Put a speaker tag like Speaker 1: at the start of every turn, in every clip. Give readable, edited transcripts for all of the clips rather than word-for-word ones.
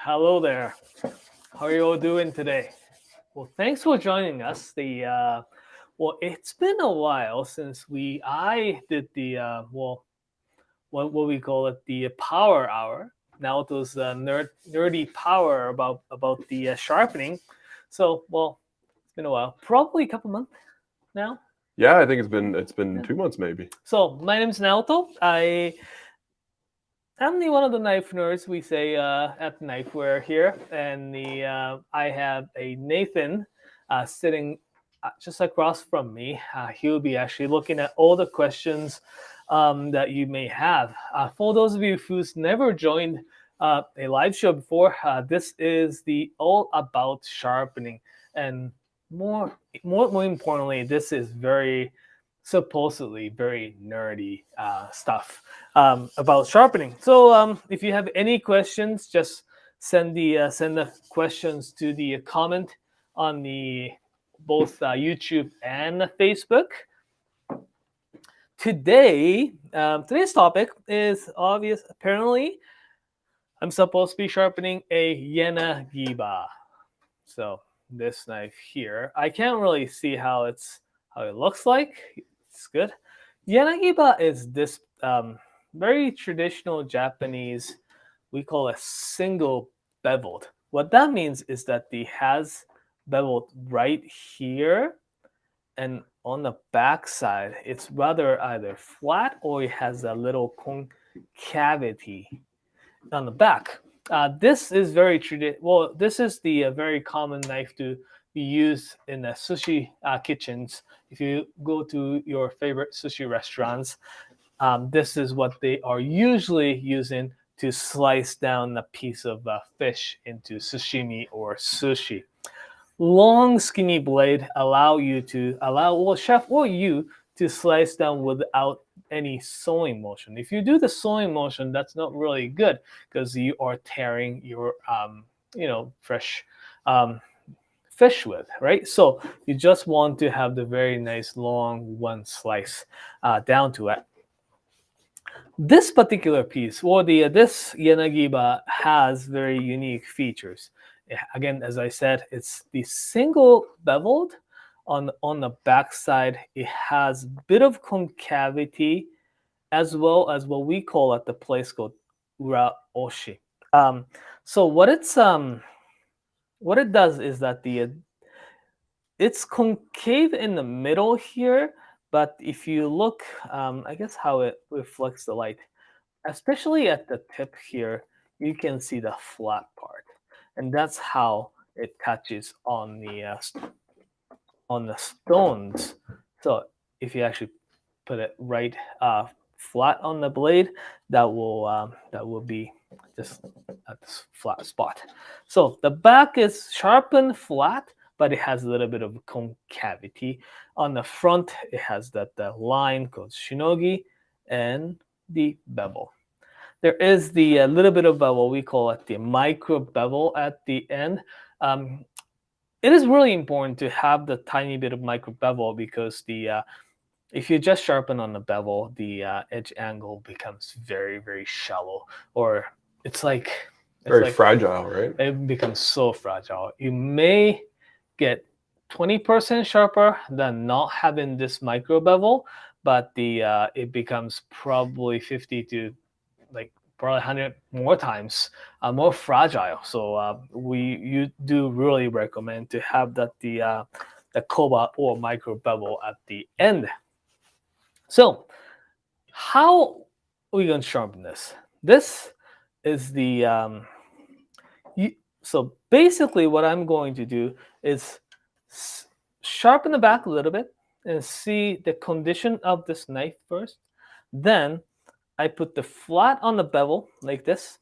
Speaker 1: Hello there. How are you all doing today? Well, thanks for joining us. It's been a while since I did what we call it, the power hour. Naoto's nerdy power about the sharpening. It's been a while, probably a couple months now.
Speaker 2: Yeah, I think it's been 2 months maybe.
Speaker 1: So my name's Naoto. I'm the one of the knife nerds we say at Knifewear here, and I have a Nathan sitting just across from me. He'll be actually looking at all the questions that you may have. For those of you who's never joined a live show before, this is the all about sharpening, and more importantly, this is supposedly very nerdy stuff about sharpening. So if you have any questions, just send the questions to the comment on the both YouTube and Facebook. Today's topic is obvious. Apparently, I'm supposed to be sharpening a Yanagiba. So this knife here, I can't really see how it looks like. It's good. Yanagiba is this very traditional Japanese, we call a single beveled. What that means is that it has beveled right here, and on the back side, it's rather either flat or it has a little concavity on the back. This is very traditional. Well, this is the very common knife to be used in the sushi kitchens. If you go to your favorite sushi restaurants, this is what they are usually using to slice down a piece of fish into sashimi or sushi. Long skinny blade allow chef or you to slice down without any sewing motion. If you do the sewing motion, that's not really good because you are tearing your fresh fish with, right? So you just want to have the very nice long one slice down to it. This particular piece, this Yanagiba, has very unique features. Again, as I said, it's the single beveled. On the back side, it has a bit of concavity, as well as what we call at the place called Uraoshi. So what it does is that it's concave in the middle here, but if you look, I guess how it reflects the light, especially at the tip here, you can see the flat part, and that's how it touches on the stones. So if you actually put it right flat on the blade, that will be just at this flat spot. So the back is sharpened flat, but it has a little bit of concavity. On the front, it has the line called shinogi and the bevel. There is the little bit of what we call it the micro bevel at the end. It is really important to have the tiny bit of micro bevel because if you just sharpen on the bevel, the edge angle becomes very, very shallow, or it's
Speaker 2: Very fragile, right?
Speaker 1: It becomes so fragile. You may get 20% sharper than not having this micro bevel, but it becomes probably 50 to probably 100 more times more fragile. So you do really recommend to have the cobalt or micro bevel at the end. So how are we going to sharpen this? This is so basically what I'm going to do is sharpen the back a little bit and see the condition of this knife first. Then I put the flat on the bevel like this,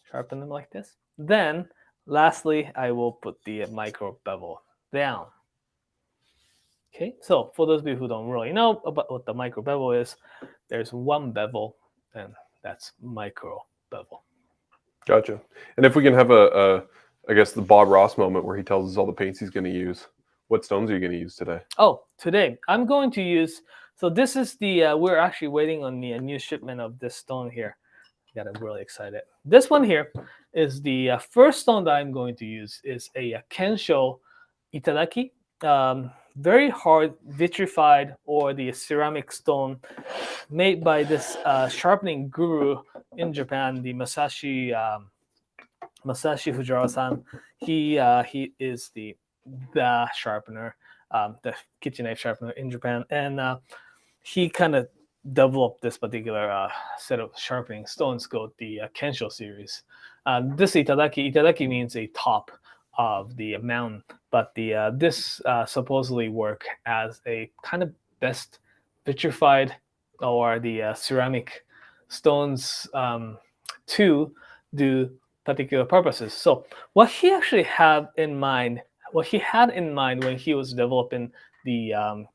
Speaker 1: sharpen them like this. Then lastly, I will put the micro bevel down. Okay, so for those of you who don't really know about what the micro bevel is, there's one bevel, and that's micro bevel.
Speaker 2: Gotcha. And if we can have I guess the Bob Ross moment where he tells us all the paints he's going to use, what stones are you going to use today?
Speaker 1: Oh, today I'm going to use. So this is we're actually waiting on the new shipment of this stone here. Got it really excited. This one here is the first stone that I'm going to use is a Kensho Itadaki. Very hard vitrified or the ceramic stone made by this sharpening guru in Japan, the Masashi Fujiwara-san. He is the sharpener, the kitchen knife sharpener in Japan, and he kind of developed this particular set of sharpening stones called the Kensho series. This Itadaki means a top of the mountain, but this supposedly work as a kind of best vitrified or the ceramic stones to do particular purposes. So what he actually had in mind when he was developing the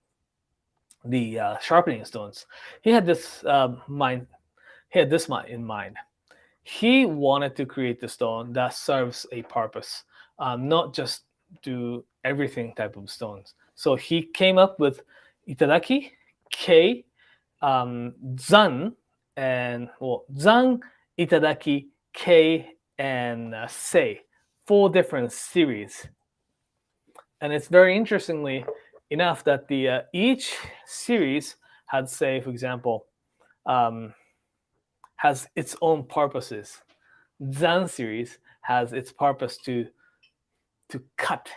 Speaker 1: sharpening stones, he had this in mind. He wanted to create the stone that serves a purpose, not just do everything type of stones. So he came up with Itadaki, Kei, Zan, and Zan, Itadaki, Kei, and Sei, 4 different series. And it's very interestingly enough that the each series had, say, for example, has its own purposes. Zan series has its purpose to cut.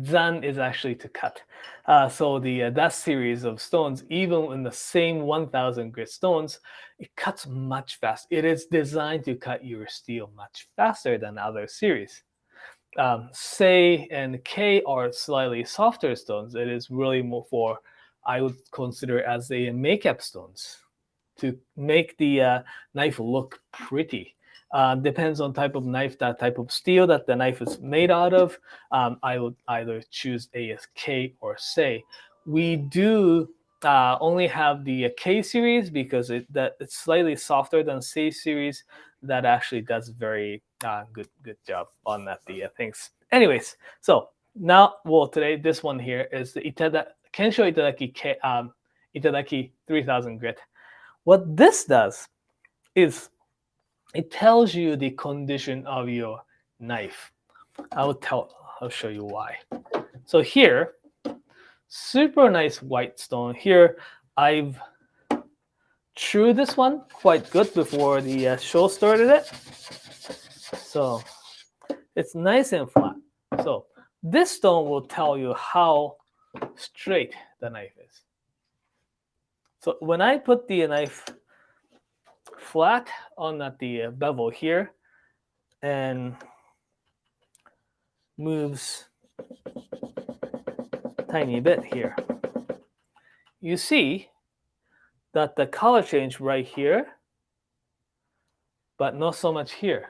Speaker 1: Zan is actually to cut. So that series of stones, even in the same 1,000 grit stones, it cuts much faster. It is designed to cut your steel much faster than other series. Sei and K are slightly softer stones. It is really more for, I would consider as a makeup stones to make the knife look pretty. Depends on type of knife, that type of steel that the knife is made out of. I would either choose K or Sei. We do only have the K series because it's slightly softer than Sei series. That actually does very good job on that things. Anyways, so now today this one here is the Kensho Itadaki 3000 grit. What this does is it tells you the condition of your knife. I'll show you why. So here, super nice white stone. Here, I've true this one quite good before the show started it. So it's nice and flat. So this stone will tell you how straight the knife is. So when I put the knife flat on the bevel here and moves tiny bit here, you see that the color change right here, but not so much here.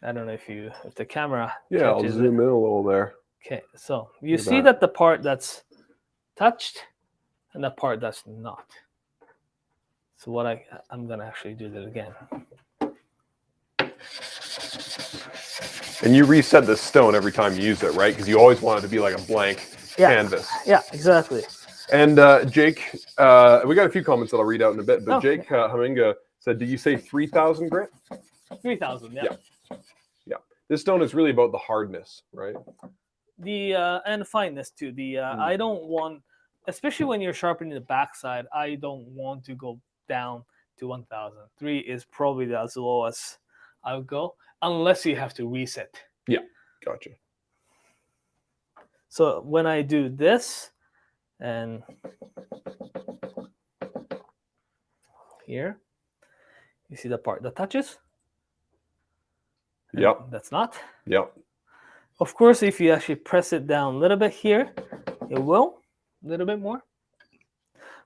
Speaker 1: I don't know if the camera
Speaker 2: I'll zoom in a little there.
Speaker 1: Okay, so you see that the part that's touched and the part that's not. So what I'm gonna actually do that again.
Speaker 2: And you reset this stone every time you use it, right? Because you always want it to be like a blank canvas.
Speaker 1: Yeah, exactly.
Speaker 2: And Jake, we got a few comments that I'll read out in a bit, but Jake Haminga said, did you say 3,000 grit?
Speaker 1: 3,000, yeah.
Speaker 2: This stone is really about the hardness, right?
Speaker 1: And fineness too. I don't want, especially when you're sharpening the backside, I don't want to go down to 1,000. 3 is probably as low as I would go, unless you have to reset.
Speaker 2: Yeah, gotcha.
Speaker 1: So when I do this, and here, you see the part that touches?
Speaker 2: Yep.
Speaker 1: That's not?
Speaker 2: Yep.
Speaker 1: Of course, if you actually press it down a little bit here, it will, a little bit more.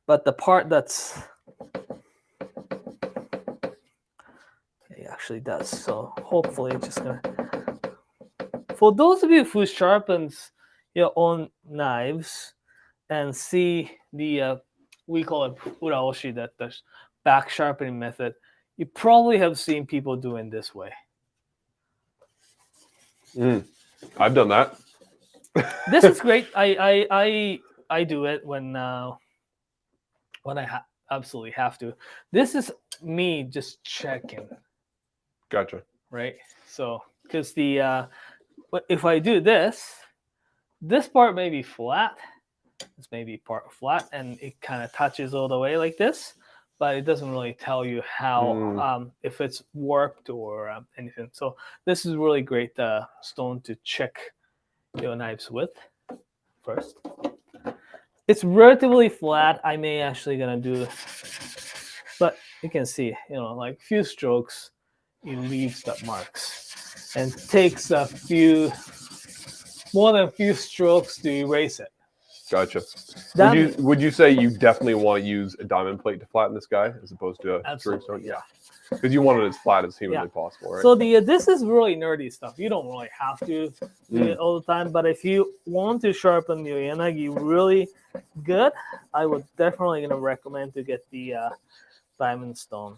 Speaker 1: But the part that's, it actually does. So hopefully it's just gonna, for those of you who sharpens your own knives and see the, we call it Uraoshi, that the back sharpening method, you probably have seen people doing this way.
Speaker 2: I've done that.
Speaker 1: This is great. I do it when I absolutely have to. This is me just checking,
Speaker 2: Gotcha.
Speaker 1: right? So because if I do this part may be flat. This may be part flat, and it kind of touches all the way like this, but it doesn't really tell you how if it's warped or anything. So this is really great stone to check your knives with first. It's relatively flat. I may actually gonna do, but you can see, like few strokes, it leaves the marks, and takes more than a few strokes to erase it.
Speaker 2: Gotcha. Would you say you definitely want to use a diamond plate to flatten this guy as opposed to a straight stone? Yeah. Because you want it as flat as humanly possible, right?
Speaker 1: So this is really nerdy stuff. You don't really have to do it all the time, but if you want to sharpen your yanagi really good, I would definitely gonna recommend to get the diamond stone.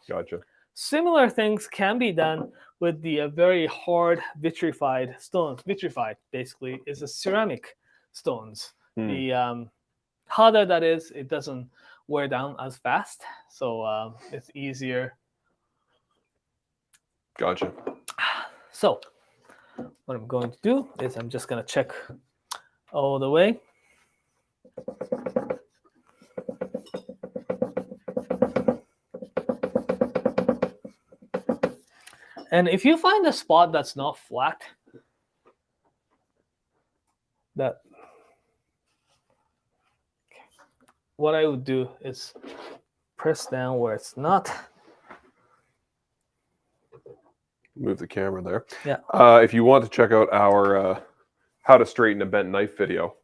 Speaker 2: Gotcha.
Speaker 1: Similar things can be done with the very hard vitrified stones. Vitrified basically is a ceramic stones. The harder that is, it doesn't wear down as fast, so it's easier.
Speaker 2: Gotcha.
Speaker 1: So what I'm going to do is I'm just going to check all the way. And if you find a spot that's not flat, what I would do is press down where it's not.
Speaker 2: Move the camera there.
Speaker 1: Yeah.
Speaker 2: If you want to check out our how to straighten a bent knife video,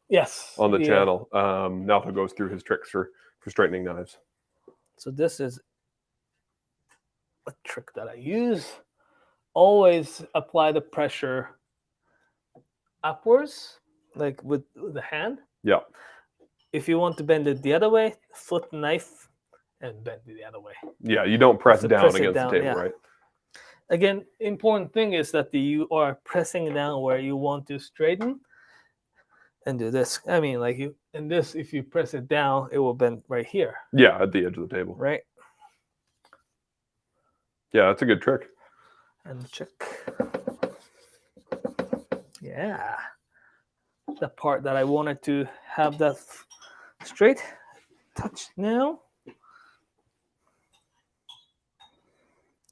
Speaker 2: on the channel, Naoto goes through his tricks for straightening knives.
Speaker 1: So this is a trick that I use. Always apply the pressure upwards, like with the hand.
Speaker 2: Yeah.
Speaker 1: If you want to bend it the other way, flip the knife and bend it the other way.
Speaker 2: Yeah, you don't press down against the table, right?
Speaker 1: Again, important thing is that you are pressing down where you want to straighten and do this. I mean, like if you press it down, it will bend right here.
Speaker 2: Yeah, at the edge of the table.
Speaker 1: Right.
Speaker 2: Yeah, that's a good trick.
Speaker 1: And check. Yeah. The part that I wanted to have that straight touch now.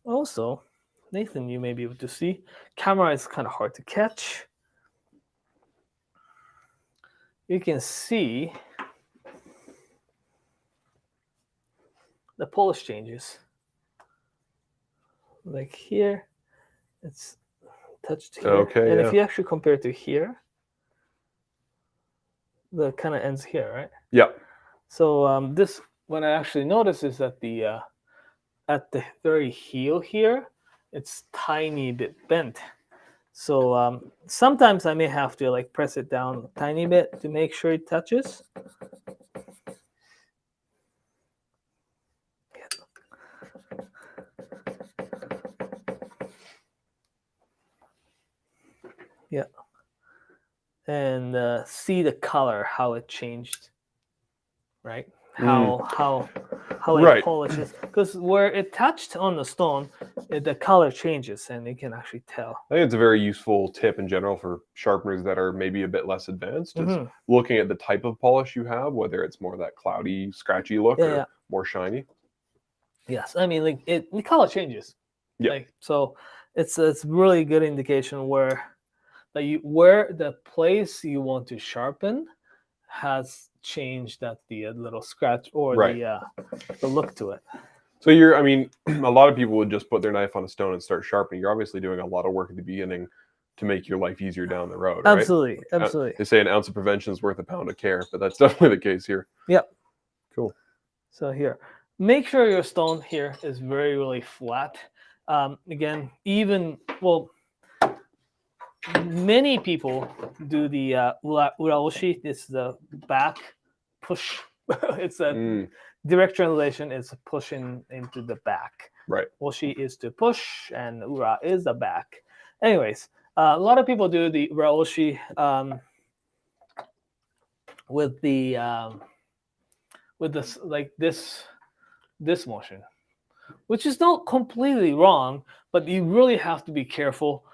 Speaker 1: Also, Nathan, you may be able to see, camera is kind of hard to catch. You can see the polish changes. Like here, it's touched here.
Speaker 2: Okay,
Speaker 1: and if you actually compare it to here, the kind of ends here, right?
Speaker 2: Yeah.
Speaker 1: So this, what I actually noticed is that at the very heel here, it's tiny bit bent. So sometimes I may have to like press it down a tiny bit to make sure it touches. Yeah. And see the color, how it changed, right? How it polishes, because where it touched on the stone, the color changes, and you can actually tell.
Speaker 2: I think it's a very useful tip in general for sharpeners that are maybe a bit less advanced. Is looking at the type of polish you have, whether it's more that cloudy, scratchy look or more shiny.
Speaker 1: Yes, I mean, like the color changes.
Speaker 2: Yeah.
Speaker 1: Like, so it's really good indication where the place you want to sharpen has changed the little scratch or the look to it.
Speaker 2: So a lot of people would just put their knife on a stone and start sharpening. You're obviously doing a lot of work at the beginning to make your life easier down the road, right?
Speaker 1: Absolutely.
Speaker 2: They say an ounce of prevention is worth a pound of care, but that's definitely the case here.
Speaker 1: Yep.
Speaker 2: Cool.
Speaker 1: So here, make sure your stone here is really flat. Again, many people do the Uraoshi. It's the back push. It's a direct translation. It's pushing into the back.
Speaker 2: Right.
Speaker 1: Oshi is to push, and Ura is the back. Anyways, a lot of people do the Uraoshi with with this like this motion, which is not completely wrong, but you really have to be careful.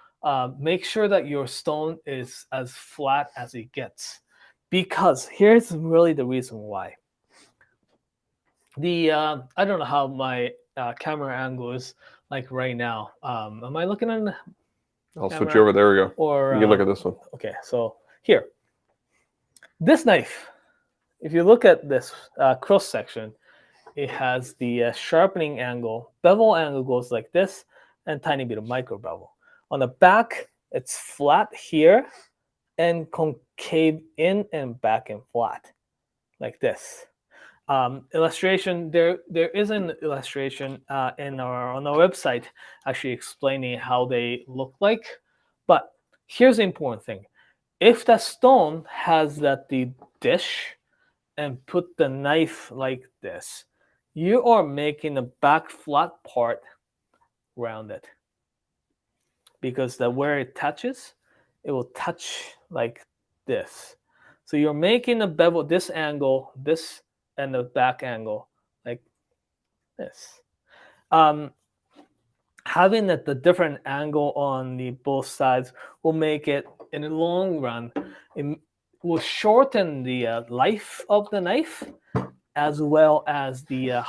Speaker 1: Make sure that your stone is as flat as it gets, because here's really the reason why. I don't know how my camera angle is like right now. Am I looking at?
Speaker 2: I'll switch over. There we go.
Speaker 1: Or
Speaker 2: you can look at this one.
Speaker 1: Okay, so here, this knife. If you look at this cross section, it has the sharpening angle. Bevel angle goes like this, and tiny bit of micro bevel. On the back, it's flat here, and concave in and back and flat, like this. Illustration, there is an illustration on our website actually explaining how they look like. But here's the important thing: if the stone has the dish and put the knife like this, you are making the back flat part rounded, because where it touches, it will touch like this. So you're making the bevel, this angle, this, and the back angle like this. Having the different angle on the both sides will make it, in the long run, it will shorten the life of the knife, as well as the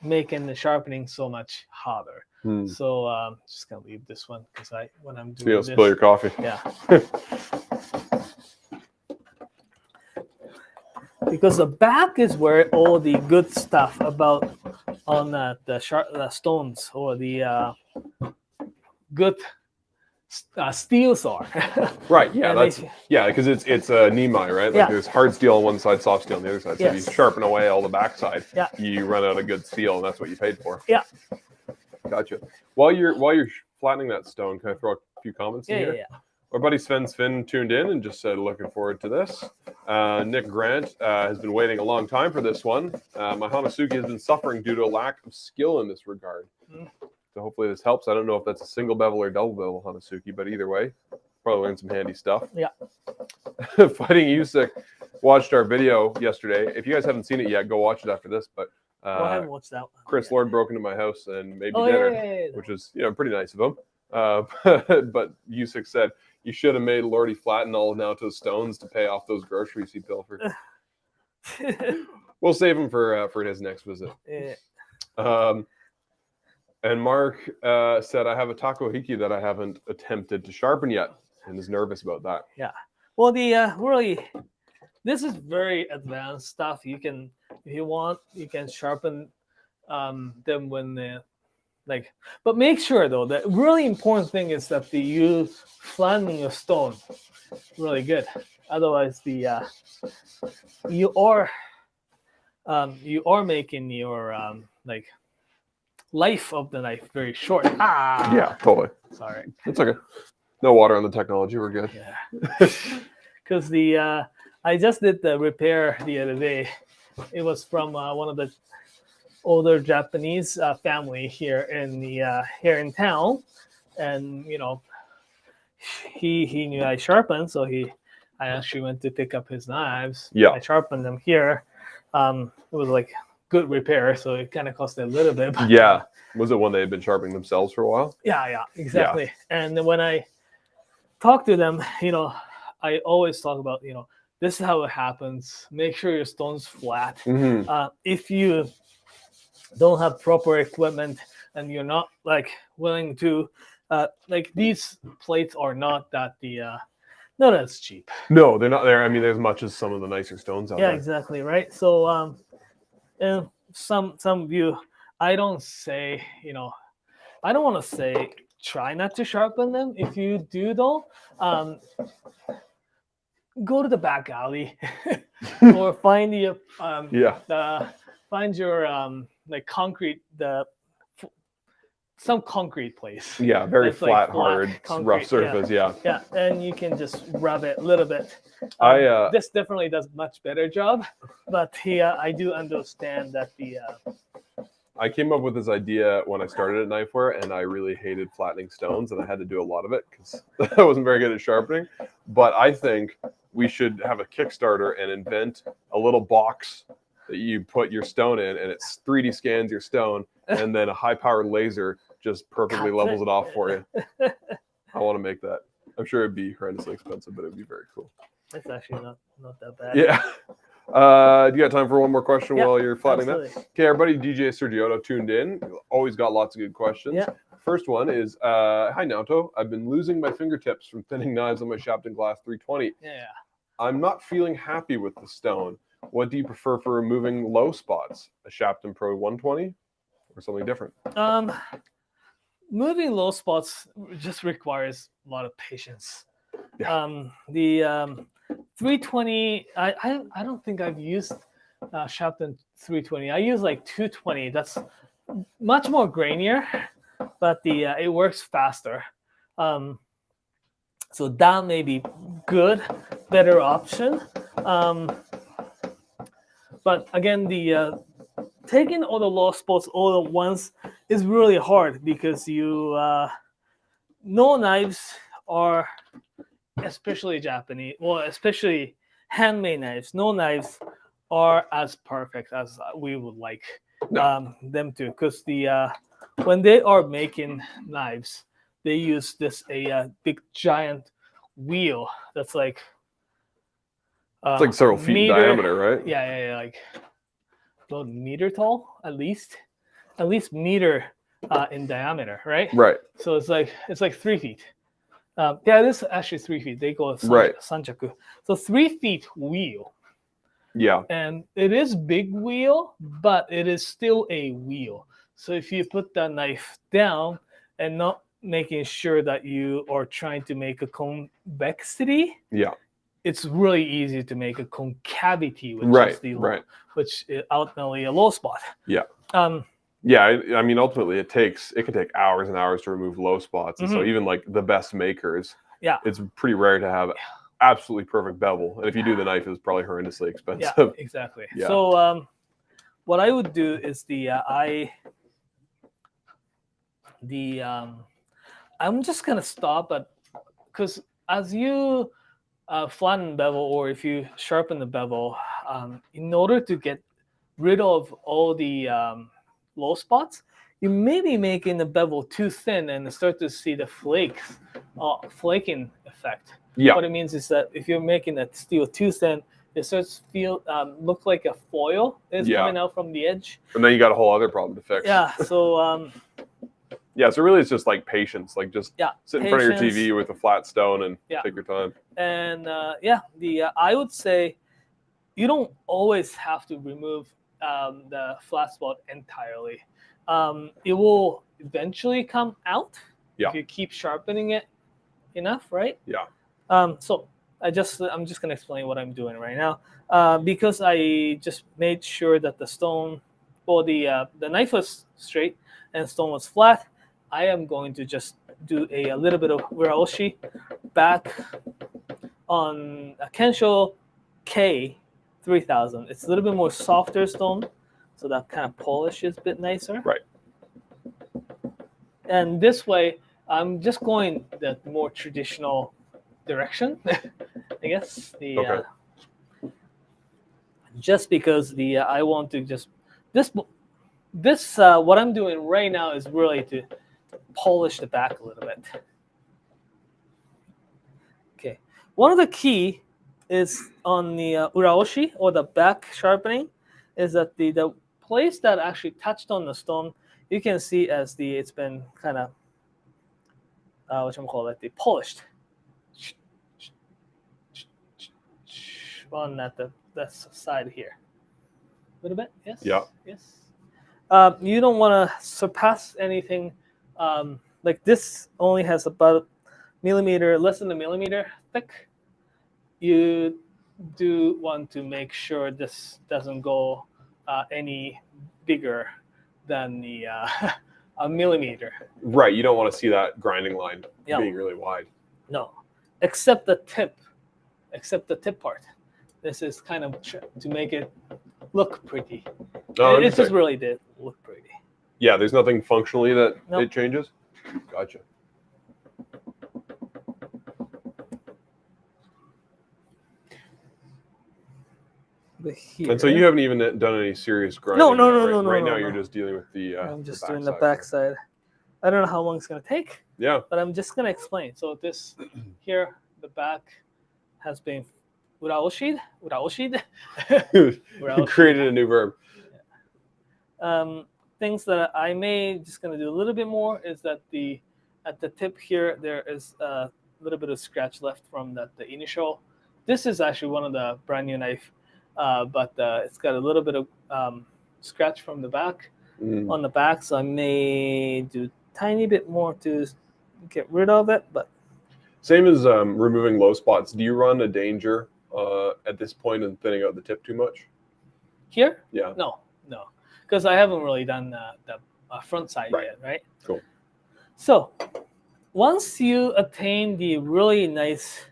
Speaker 1: making the sharpening so much harder. So just gonna leave this one, because when I'm doing
Speaker 2: so you don't spill your coffee.
Speaker 1: Yeah. Because the back is where all the good stuff about on the stones, or the good steels are.
Speaker 2: Right. Yeah. Because it's Nimai, right? Like there's hard steel on one side, soft steel on the other side. So if you sharpen away all the backside, you run out of good steel, and that's what you paid for.
Speaker 1: Yeah.
Speaker 2: Gotcha. While you're flattening that stone, can I throw a few comments in here?
Speaker 1: Yeah.
Speaker 2: Our buddy Sven tuned in and just said, looking forward to this. Nick Grant has been waiting a long time for this one. My Hanasuki has been suffering due to a lack of skill in this regard. So hopefully this helps. I don't know if that's a single bevel or double bevel Hanasuki, but either way, probably learn some handy stuff.
Speaker 1: Yeah.
Speaker 2: Fighting Usyk watched our video yesterday. If you guys haven't seen it yet, go watch it after this. But
Speaker 1: I haven't watched that one.
Speaker 2: Chris Lord broke into my house and made me dinner, which was pretty nice of him. But Usyk said, you should have made Lordy flatten all of Naoto's stones to pay off those groceries he pilfered. We'll save him for his next visit. Yeah. And Mark said, I have a takohiki that I haven't attempted to sharpen yet, and is nervous about that.
Speaker 1: Yeah. Well, this is very advanced stuff. You can, if you want, you can sharpen them when they're but make sure though, the really important thing is that you flattening your stone really good. Otherwise, you are making your life of the knife very short.
Speaker 2: Yeah, totally.
Speaker 1: Sorry.
Speaker 2: It's okay. No water on the technology. We're good.
Speaker 1: Yeah. Because I just did the repair the other day. It was from one of the older Japanese family here in town, and he knew I sharpened, so I actually went to pick up his knives.
Speaker 2: Yeah,
Speaker 1: I sharpened them here. It was like good repair, so it kind of cost a little bit. But,
Speaker 2: yeah, was it one they had been sharpening themselves for a while?
Speaker 1: Yeah, exactly. Yeah. And then when I talk to them, I always talk about this is how it happens. Make sure your stone's flat. If you don't have proper equipment and you're not willing to these plates are not that not as cheap.
Speaker 2: No, they're not there. I mean, there's much as some of the nicer stones out there.
Speaker 1: Yeah, exactly, right. So and some of you, I don't say I don't want to say try not to sharpen them. If you do though, go to the back alley or find find your concrete, some concrete place.
Speaker 2: Yeah, very flat, hard, concrete, rough surface. Yeah,
Speaker 1: and you can just rub it a little bit. This definitely does much better job, but I do understand that
Speaker 2: I came up with this idea when I started at Knifewear, and I really hated flattening stones, and I had to do a lot of it because I wasn't very good at sharpening. But I think we should have a Kickstarter and invent a little box that you put your stone in, and it 3D scans your stone, and then a high-powered laser just perfectly levels it off for you. I want to make that. I'm sure it'd be horrendously expensive, but it'd be very cool.
Speaker 1: It's actually not that bad.
Speaker 2: Yeah. Do you got time for one more question while you're flattening
Speaker 1: absolutely.
Speaker 2: that? Okay, everybody, DJ Sergioto tuned in. Always got lots of good questions.
Speaker 1: Yeah.
Speaker 2: First one is, hi Naoto, I've been losing my fingertips from thinning knives on my Sharpen Glass 320.
Speaker 1: Yeah.
Speaker 2: I'm not feeling happy with the stone. What do you prefer for removing low spots? A Sharpen Pro 120 or something different?
Speaker 1: Moving low spots just requires a lot of patience.
Speaker 2: Yeah.
Speaker 1: The 320, I don't think I've used Sharpen 320. I use like 220. That's much more grainier, but it works faster. So that may be good, better option. But again, the taking all the low spots all at once is really hard because no knives are, especially Japanese, well, especially handmade knives, no knives are as perfect as we would like them to. Because when they are making knives, they use a big giant wheel that's like
Speaker 2: it's like several feet in diameter, right?
Speaker 1: Yeah, like about a meter tall, at least meter in diameter, right?
Speaker 2: Right.
Speaker 1: So it's like 3 feet. Yeah, it is actually 3 feet. They go sanchaku. So 3 feet wheel.
Speaker 2: Yeah.
Speaker 1: And it is big wheel, but it is still a wheel. So if you put that knife down and not making sure that you are trying to make a convexity, it's really easy to make a concavity, which is ultimately a low spot.
Speaker 2: Yeah. I mean, ultimately, it can take hours and hours to remove low spots, and so even like the best makers, it's pretty rare to have absolutely perfect bevel. And if you do, the knife is probably horrendously expensive.
Speaker 1: Yeah, exactly. Yeah. So what I would do is I'm just gonna stop at, because as you flatten bevel, or if you sharpen the bevel, in order to get rid of all the low spots, you may be making the bevel too thin and start to see the flaking effect.
Speaker 2: Yeah.
Speaker 1: What it means is that if you're making that steel too thin, it starts to look like a foil is coming out from the edge.
Speaker 2: And then you got a whole other problem to fix.
Speaker 1: Yeah. So
Speaker 2: so really it's just like patience. Like just sit in front of your TV with a flat stone and take your time.
Speaker 1: And I would say you don't always have to remove the flat spot entirely. It will eventually come out if you keep sharpening it enough, right?
Speaker 2: Yeah.
Speaker 1: So I'm just gonna explain what I'm doing right now, because I just made sure that the stone, or the knife was straight and the stone was flat. I am going to just do a little bit of Uraoshi back on a Kensho K3000. It's a little bit more softer stone, so that kind of polish is a bit nicer.
Speaker 2: Right.
Speaker 1: And this way, I'm just going the more traditional direction, I guess. Just because I want to just this what I'm doing right now is really to polish the back a little bit. Okay, one of the key is on the Uraoshi, or the back sharpening, is that the place that actually touched on the stone, you can see as it's been kind of polished on that side here. A little bit, yes.
Speaker 2: Yeah.
Speaker 1: Yes. You don't want to surpass anything. Like this only has about less than a millimeter thick. You do want to make sure this doesn't go any bigger than a millimeter.
Speaker 2: Right. You don't want to see that grinding line being really wide.
Speaker 1: No, except the tip part. This is kind of to make it look pretty. It just really did look pretty.
Speaker 2: Yeah, there's nothing functionally that it changes? Gotcha.
Speaker 1: But here,
Speaker 2: And so you haven't even done any serious grinding.
Speaker 1: No,
Speaker 2: yet, right?
Speaker 1: no,
Speaker 2: Right
Speaker 1: no,
Speaker 2: now,
Speaker 1: no.
Speaker 2: you're just dealing with the.
Speaker 1: I'm just doing
Speaker 2: the
Speaker 1: the back side. I don't know how long it's gonna take,
Speaker 2: Yeah.
Speaker 1: but I'm just gonna explain. So this here, the back has been Uraoshi.
Speaker 2: Created a new verb.
Speaker 1: Things that I may just gonna do a little bit more is that at the tip here there is a little bit of scratch left from the initial. This is actually one of the brand new knife, but it's got a little bit of scratch from the back on the back, so I may do tiny bit more to get rid of it. But
Speaker 2: same as removing low spots. Do you run a danger at this point in thinning out the tip too much?
Speaker 1: Here?
Speaker 2: Yeah.
Speaker 1: No, because I haven't really done the front side yet, right?
Speaker 2: Cool.
Speaker 1: So once you attain the really nice,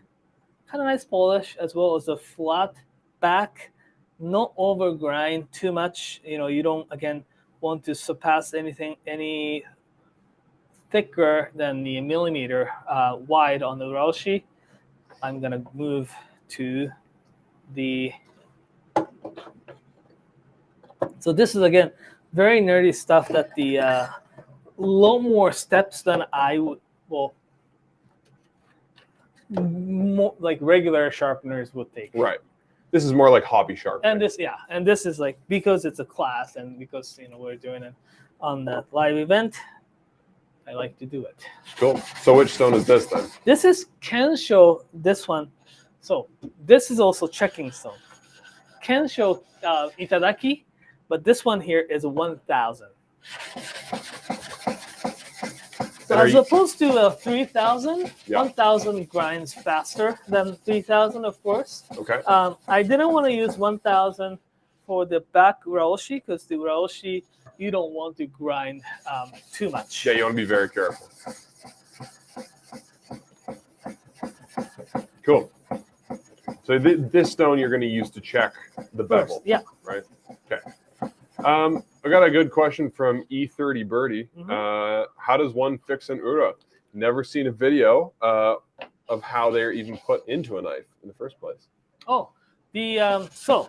Speaker 1: kind of nice polish, as well as the flat back, not over grind too much. You don't again want to surpass any thicker than the millimeter wide on the Uraoshi. I'm gonna move to the. So this is again very nerdy stuff that the lot more steps than I would more like regular sharpeners would take.
Speaker 2: Right. This is more like hobby sharpening.
Speaker 1: And this is like because it's a class and because we're doing it on the live event. I like to do it.
Speaker 2: Cool. So which stone is this then?
Speaker 1: This is Kensho. This one. So this is also checking stone. Kensho Itadaki, but this one here is 1,000. So as opposed to 3,000, 1,000 grinds faster than 3,000, of course.
Speaker 2: Okay.
Speaker 1: I didn't want to use 1,000 for the back Uraoshi because the Uraoshi, you don't want to grind too much.
Speaker 2: Yeah, you want to be very careful. Cool. So this stone you're going to use to check the bevel.
Speaker 1: First, yeah.
Speaker 2: Right? Okay. I got a good question from E30 Birdie. How does one fix an Ura? Never seen a video of how they're even put into a knife in the first place.
Speaker 1: Oh, so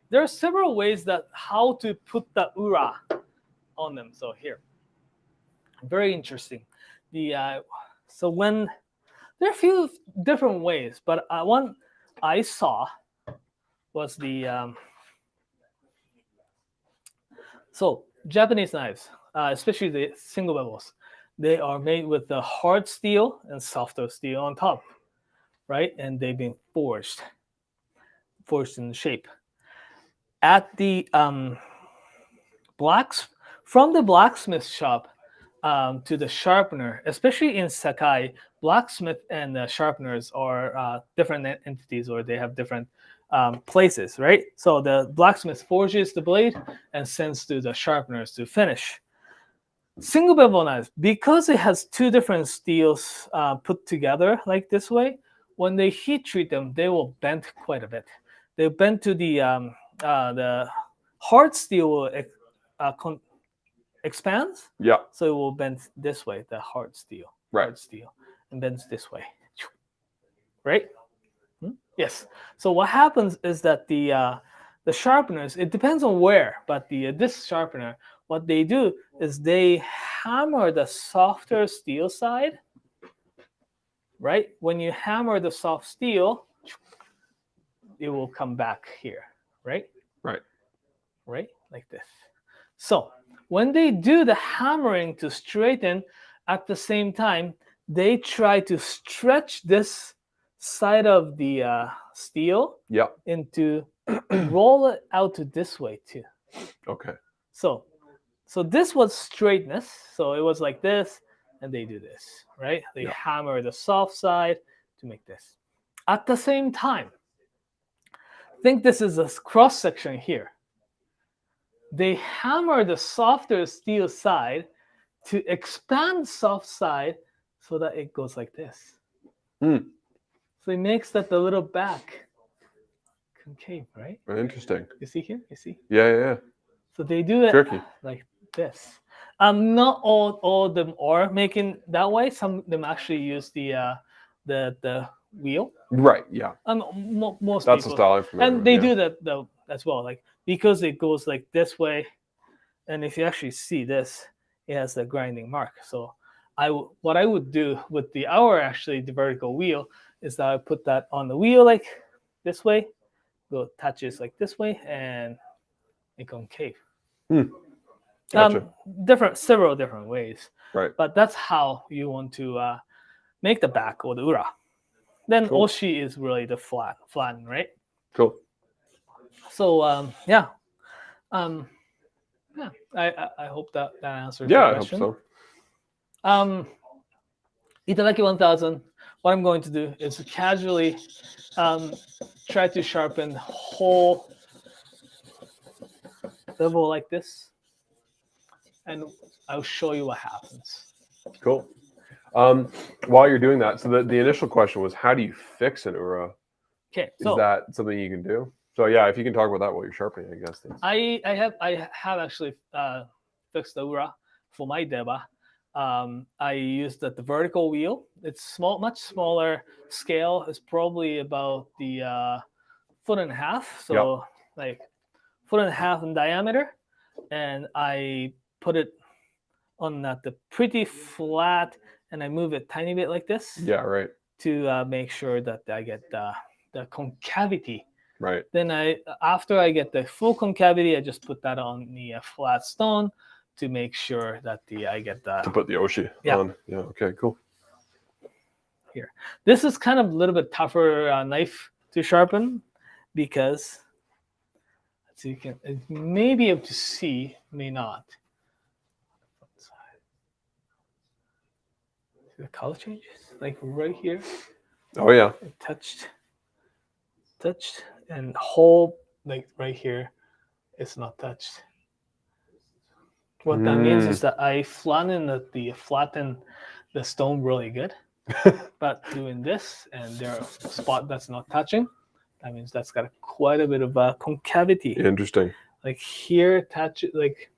Speaker 1: there are several ways that how to put the Ura on them. So here, very interesting. So when there are a few different ways, but one I saw was so Japanese knives, especially the single bevels, they are made with the hard steel and softer steel on top, right? And they've been forged in shape. At the from the blacksmith shop to the sharpener, especially in Sakai, blacksmith and sharpeners are different entities, or they have different places, right? So the blacksmith forges the blade and sends to the sharpeners to finish. Single bevel knives, because it has two different steels put together like this way, when they heat treat them, they will bend quite a bit. They bend to the hard steel will expands.
Speaker 2: Yeah.
Speaker 1: So it will bend this way, the hard steel.
Speaker 2: Right.
Speaker 1: Hard steel, and bends this way. Right? Yes. So what happens is that the sharpeners, it depends on where, but this sharpener, what they do is they hammer the softer steel side, right? When you hammer the soft steel, it will come back here, right?
Speaker 2: Right.
Speaker 1: Right? Like this. So when they do the hammering to straighten, at the same time, they try to stretch this side of the steel into roll it out to this way too.
Speaker 2: Okay.
Speaker 1: So this was straightness. So it was like this, and they do this, right? They hammer the soft side to make this. At the same time, think this is a cross section here. They hammer the softer steel side to expand soft side so that it goes like this. So it makes that the little back concave, right?
Speaker 2: Interesting.
Speaker 1: You see here? You see?
Speaker 2: Yeah.
Speaker 1: So they do it like this. Not all of them are making that way. Some of them actually use the wheel.
Speaker 2: Right. Yeah.
Speaker 1: Most
Speaker 2: That's the
Speaker 1: people,
Speaker 2: style I'm familiar
Speaker 1: and
Speaker 2: with,
Speaker 1: they
Speaker 2: yeah.
Speaker 1: do that though as well. Like because it goes like this way, and if you actually see this, it has the grinding mark. So what I would do with the the vertical wheel is that I put that on the wheel like this way, go touches like this way, and it concave.
Speaker 2: Gotcha.
Speaker 1: Several different ways,
Speaker 2: Right.
Speaker 1: but that's how you want to make the back or the ura. Then
Speaker 2: Cool.
Speaker 1: oshi is really the flatten, right?
Speaker 2: Cool.
Speaker 1: So yeah, um, yeah. I hope that answers
Speaker 2: Yeah,
Speaker 1: your
Speaker 2: I hope
Speaker 1: question.
Speaker 2: so.
Speaker 1: Itadaki 1000. What I'm going to do is casually try to sharpen whole bevel like this, and I'll show you what happens.
Speaker 2: Cool. While you're doing that, so the initial question was, how do you fix an ura?
Speaker 1: Okay,
Speaker 2: Is
Speaker 1: so
Speaker 2: that something you can do? So yeah, if you can talk about that while you're sharpening, I guess.
Speaker 1: I have actually fixed the ura for my deba. I used the vertical wheel. It's much smaller scale. It's probably about the foot and a half, so like foot and a half in diameter, and I put it on the pretty flat, and I move it tiny bit like this.
Speaker 2: Yeah, right.
Speaker 1: To make sure that I get the concavity.
Speaker 2: Right.
Speaker 1: Then after I get the full concavity, I just put that on the flat stone to make sure that I get the.
Speaker 2: To put the oshi on. Yeah. Okay. Cool.
Speaker 1: Here, this is kind of a little bit tougher knife to sharpen because, so you may be able to see, may not. See the color changes, like right here.
Speaker 2: Oh yeah.
Speaker 1: It touched, and whole like right here, it's not touched. What that means is that I flatten the stone really good. But doing this and there a spot that's not touching, that means that's got quite a bit of concavity.
Speaker 2: Interesting.
Speaker 1: Like here, touch like.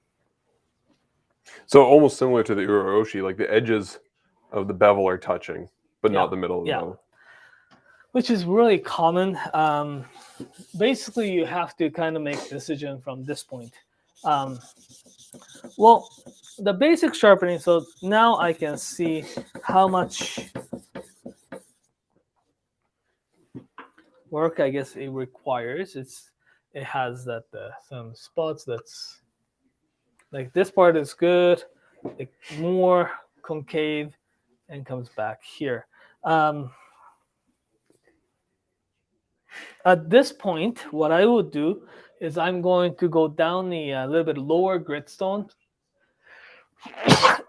Speaker 2: So almost similar to the Uraoshi, like the edges of the bevel are touching, but not the middle of the bevel.
Speaker 1: Which is really common. Basically, you have to kind of make a decision from this point. Well, the basic sharpening, so now I can see how much work I guess it requires. It has that some spots that's like this part is good, like more concave, and comes back here. At this point, what I would do is I'm going to go down the little bit lower gritstone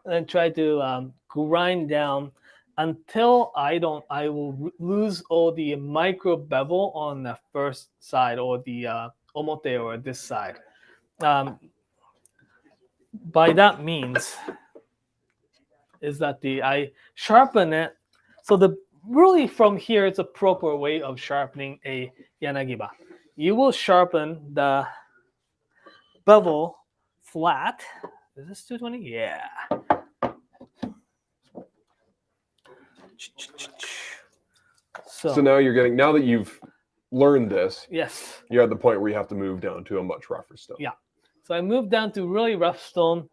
Speaker 1: and try to grind down until I will lose all the micro bevel on the first side or the omote or this side. By that means is that I sharpen it. So really from here, it's a proper way of sharpening a Yanagiba. You will sharpen the bevel flat. Is this 220? Yeah.
Speaker 2: So now now that you've learned this,
Speaker 1: yes,
Speaker 2: you're at the point where you have to move down to a much rougher stone.
Speaker 1: Yeah. So I moved down to really rough stone.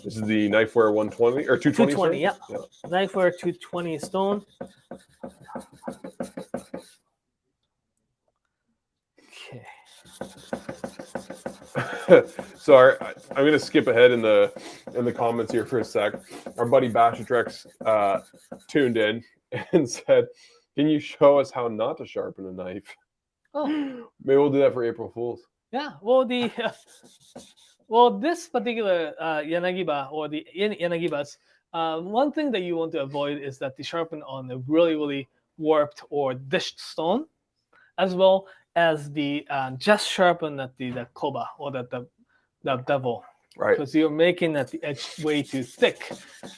Speaker 2: This is the Knifewear 120 or 220.
Speaker 1: 220, yeah. Knifewear 220 stone. Okay.
Speaker 2: So I'm going to skip ahead in the comments here for a sec. Our buddy Bashatrex tuned in and said, "Can you show us how not to sharpen a knife?"
Speaker 1: Oh,
Speaker 2: maybe we'll do that for April Fools.
Speaker 1: Yeah. Well, this particular Yanagiba or the Yanagibas, one thing that you want to avoid is that they sharpen on the really, really warped or dished stone, as well as the just sharpen at the koba or the bevel.
Speaker 2: Right.
Speaker 1: Because you're making that the edge way too thick.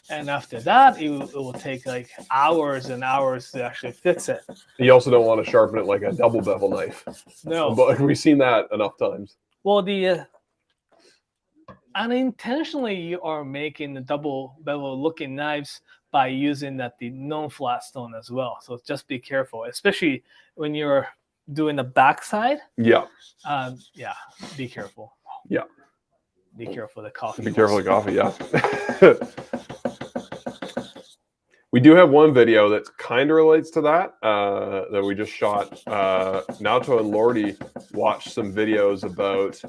Speaker 1: And after that, it will take like hours and hours to actually fix it.
Speaker 2: You also don't want to sharpen it like a double bevel knife.
Speaker 1: No.
Speaker 2: But we've seen that enough times.
Speaker 1: Well, unintentionally you are making the double bevel looking knives by using the non-flat stone as well. So just be careful, especially when you're doing the backside.
Speaker 2: Yeah.
Speaker 1: Yeah, be careful.
Speaker 2: Yeah.
Speaker 1: Be careful of the coffee.
Speaker 2: Be careful of coffee, yeah. We do have one video that kind of relates to that that we just shot. Naoto and Lordy watched some videos about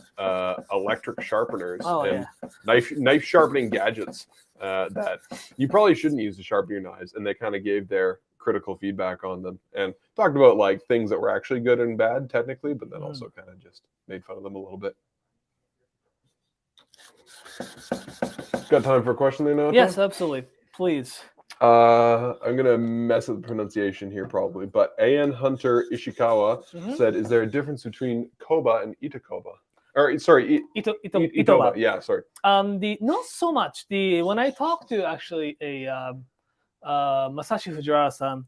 Speaker 2: electric sharpeners and knife sharpening gadgets that you probably shouldn't use to sharpen your knives, and they kind of gave their critical feedback on them and talked about like things that were actually good and bad technically, but then also kind of just made fun of them a little bit. Got time for a question there, Naoto?
Speaker 1: Yes, absolutely. Please.
Speaker 2: I'm gonna mess with the pronunciation here probably, but A.N. Hunter Ishikawa said, "Is there a difference between Koba and Itakoba?" Or sorry, Itoba. Yeah, sorry.
Speaker 1: Not so much. When I talked to actually a Masashi Fujiwara-san,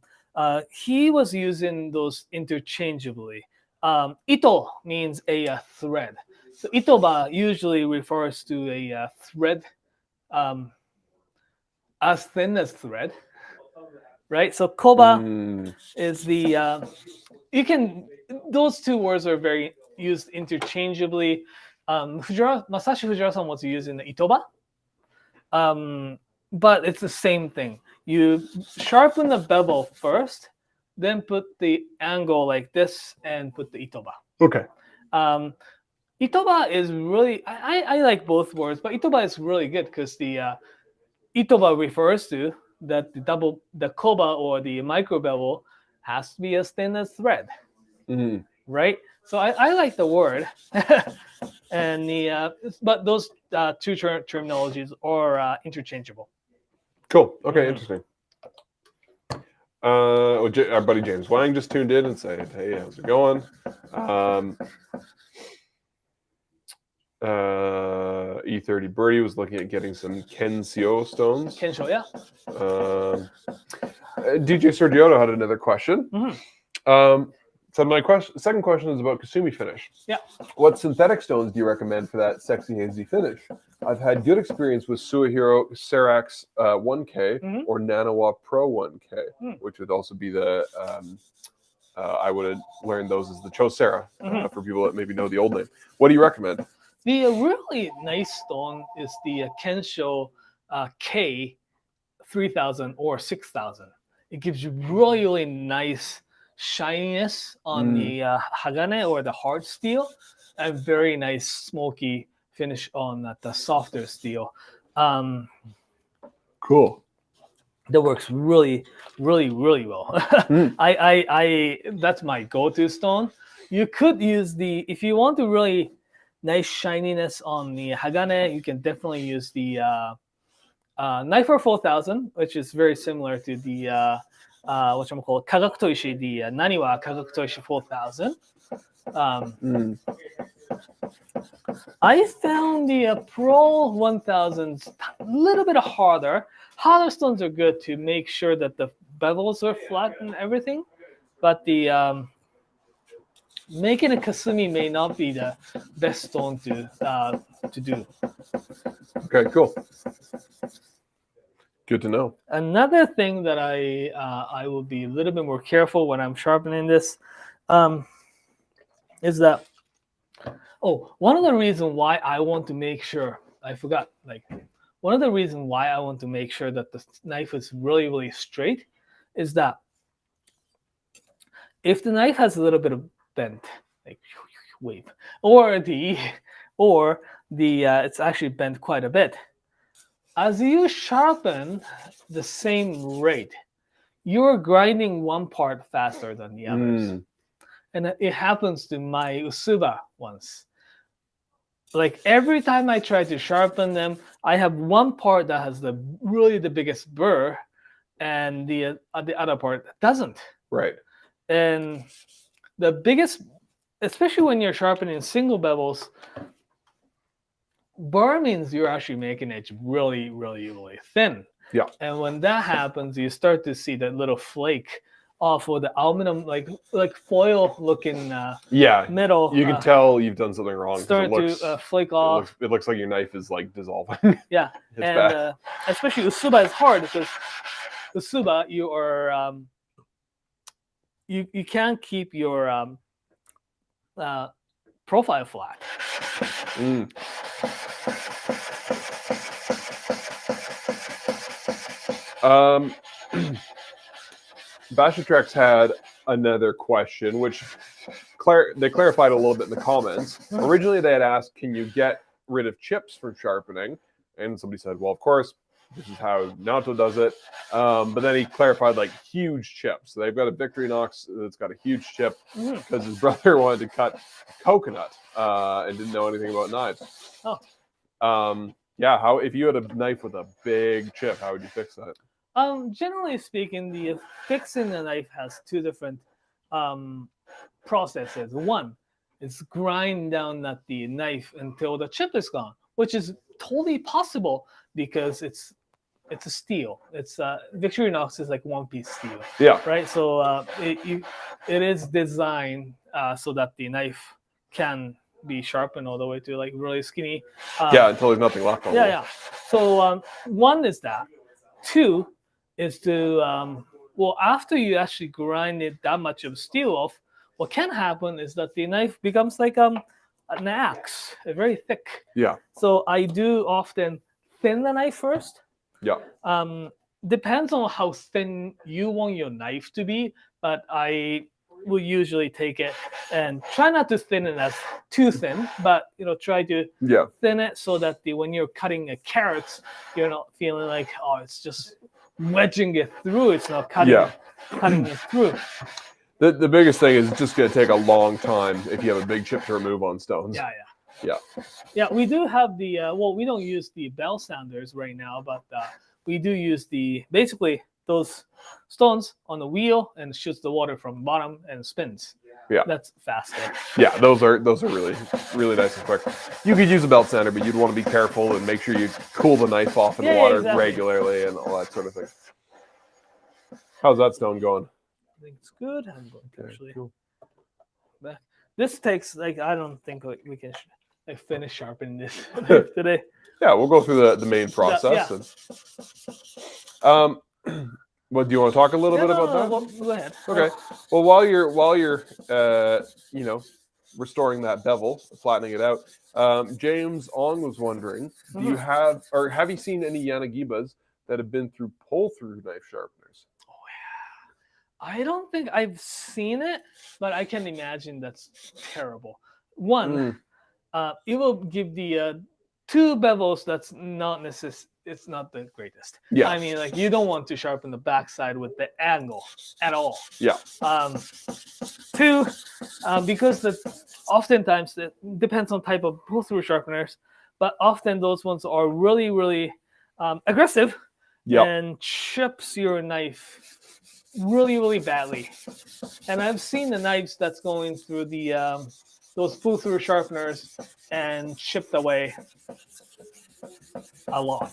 Speaker 1: he was using those interchangeably. Ito means a thread. So itoba usually refers to a thread as thin as thread, right? So koba is the those two words are very used interchangeably. Masashi Fujiwara-san was using the itoba, but it's the same thing. You sharpen the bevel first, then put the angle like this and put the itoba.
Speaker 2: Okay.
Speaker 1: Itoba is really, I like both words, but itoba is really good because the itoba refers to that the koba or the micro bevel has to be as thin as thread, right? So I like the word, and but those two terminologies are interchangeable.
Speaker 2: Cool. Okay, interesting. Our buddy James Wang just tuned in and said, "Hey, how's it going?" E30 Birdie was looking at getting some Kensho stones.
Speaker 1: Kensho, yeah.
Speaker 2: DJ Sergioto had another question. So my second question is about kasumi finish.
Speaker 1: Yeah.
Speaker 2: What synthetic stones do you recommend for that sexy hazy finish? I've had good experience with Suehiro Serax 1K or Nanowa Pro 1K, which would also be the I would have learned those as the Chosera for people that maybe know the old name. What do you recommend?
Speaker 1: The really nice stone is the Kensho K 3000 or 6000. It gives you really, really nice shininess on the Hagane or the hard steel, and very nice smoky finish on the softer steel.
Speaker 2: Cool.
Speaker 1: That works really, really, really well. I that's my go-to stone. You could use if you want to really nice shininess on the Hagane, you can definitely use the Knifewear 4000, which is very similar to the whatchamacallit, Kagakutoishi, the Naniwa Kagakutoishi 4000. I found the Pro 1000s a little bit harder. Harder stones are good to make sure that the bevels are flat and everything, but the making a kasumi may not be the best stone to do.
Speaker 2: Okay, cool. Good to know.
Speaker 1: Another thing that I will be a little bit more careful when I'm sharpening this is that one of the reasons why I want to make sure one of the reasons why I want to make sure that the knife is really, really straight is that if the knife has a little bit of bent, like wave, or the it's actually bent quite a bit. As you sharpen the same rate, you're grinding one part faster than the others. And it happens to my Usuba once. Like every time I try to sharpen them, I have one part that has the biggest burr, and the other part doesn't.
Speaker 2: Right.
Speaker 1: And the biggest, especially when you're sharpening single bevels, burr means you're actually making it really, really, really thin.
Speaker 2: Yeah.
Speaker 1: And when that happens, you start to see that little flake off of the aluminum, like foil looking metal.
Speaker 2: You can tell you've done something wrong.
Speaker 1: Start to flake off.
Speaker 2: It looks like your knife is like dissolving.
Speaker 1: Yeah.
Speaker 2: It's bad.
Speaker 1: Especially Usuba is hard because with Suba, you are you can't keep your profile flat.
Speaker 2: Mm. Bashatrex had another question, which they clarified a little bit in the comments. Originally, they had asked, "Can you get rid of chips from sharpening?" And somebody said, "Well, of course, this is how Naoto does it." But then he clarified like huge chips. So they've got a Victorinox that's got a huge chip because his brother wanted to cut coconut and didn't know anything about knives.
Speaker 1: Oh.
Speaker 2: Yeah. How if you had a knife with a big chip, how would you fix that?
Speaker 1: Generally speaking, the fixing the knife has two different processes. One is grind down the knife until the chip is gone, which is totally possible because it's a steel. It's Victorinox is like one-piece steel.
Speaker 2: Yeah.
Speaker 1: Right. So it is designed so that the knife can be sharpened all the way to like really skinny.
Speaker 2: Yeah, until there's nothing left on it.
Speaker 1: Yeah. So one is that. Two is to well, after you actually grind it that much of steel off, what can happen is that the knife becomes like an axe, very thick.
Speaker 2: Yeah.
Speaker 1: So I do often thin the knife first.
Speaker 2: Yeah.
Speaker 1: Depends on how thin you want your knife to be, but I will usually take it and try not to thin it as too thin, but try to thin it so that when you're cutting a carrot, you're not feeling like, oh, it's just wedging it through. It's not cutting it through.
Speaker 2: The biggest thing is it's just going to take a long time if you have a big chip to remove on stones.
Speaker 1: Yeah. We do have the well, we don't use the bell sanders right now, but we do use basically those stones on the wheel and shoots the water from the bottom and spins.
Speaker 2: Yeah,
Speaker 1: that's faster.
Speaker 2: Yeah, those are really nice and quick. You could use a belt sander, but you'd want to be careful and make sure you cool the knife off in water regularly and all that sort of thing. How's that stone going?
Speaker 1: I think it's good. I'm going to actually. Cool. This takes like I don't think we can finish sharpening this today.
Speaker 2: Yeah, we'll go through the main process. What do you want to talk a little bit about that?
Speaker 1: Well, go ahead.
Speaker 2: Okay. Well, while you're restoring that bevel, flattening it out, James Ong was wondering, do you have you seen any Yanagibas that have been through pull-through knife sharpeners?
Speaker 1: Oh yeah. I don't think I've seen it, but I can imagine that's terrible. One, it will give the two bevels that's not necessary. It's not the greatest.
Speaker 2: Yeah.
Speaker 1: I mean, like you don't want to sharpen the backside with the angle at all.
Speaker 2: Yeah.
Speaker 1: Two, because oftentimes it depends on type of pull-through sharpeners, but often those ones are really, really aggressive and chips your knife really, really badly. And I've seen the knives that's going through the those pull-through sharpeners and chipped away a lot.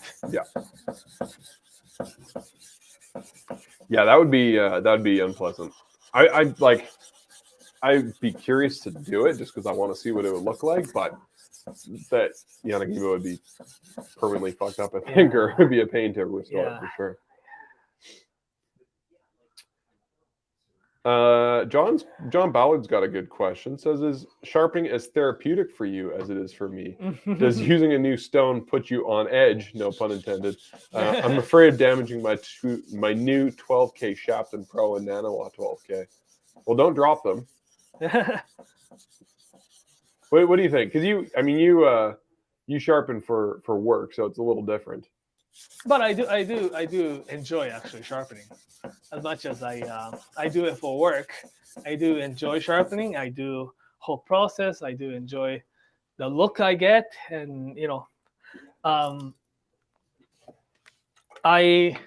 Speaker 2: Yeah, that would be unpleasant. I'd be curious to do it just because I want to see what it would look like, but that Yanagiba would be permanently fucked up, I think, or it would be a pain to restore it for sure. John Ballard's got a good question. Says, is sharpening as therapeutic for you as it is for me? Does using a new stone put you on edge? No pun intended. I'm afraid of damaging my new 12K Sharpen Pro and Nano 12K. Well, don't drop them. What do you think? Because you sharpen for work, so it's a little different.
Speaker 1: But I do enjoy actually sharpening as much as I do it for work. I do enjoy sharpening. I do whole process. I do enjoy the look I get, and I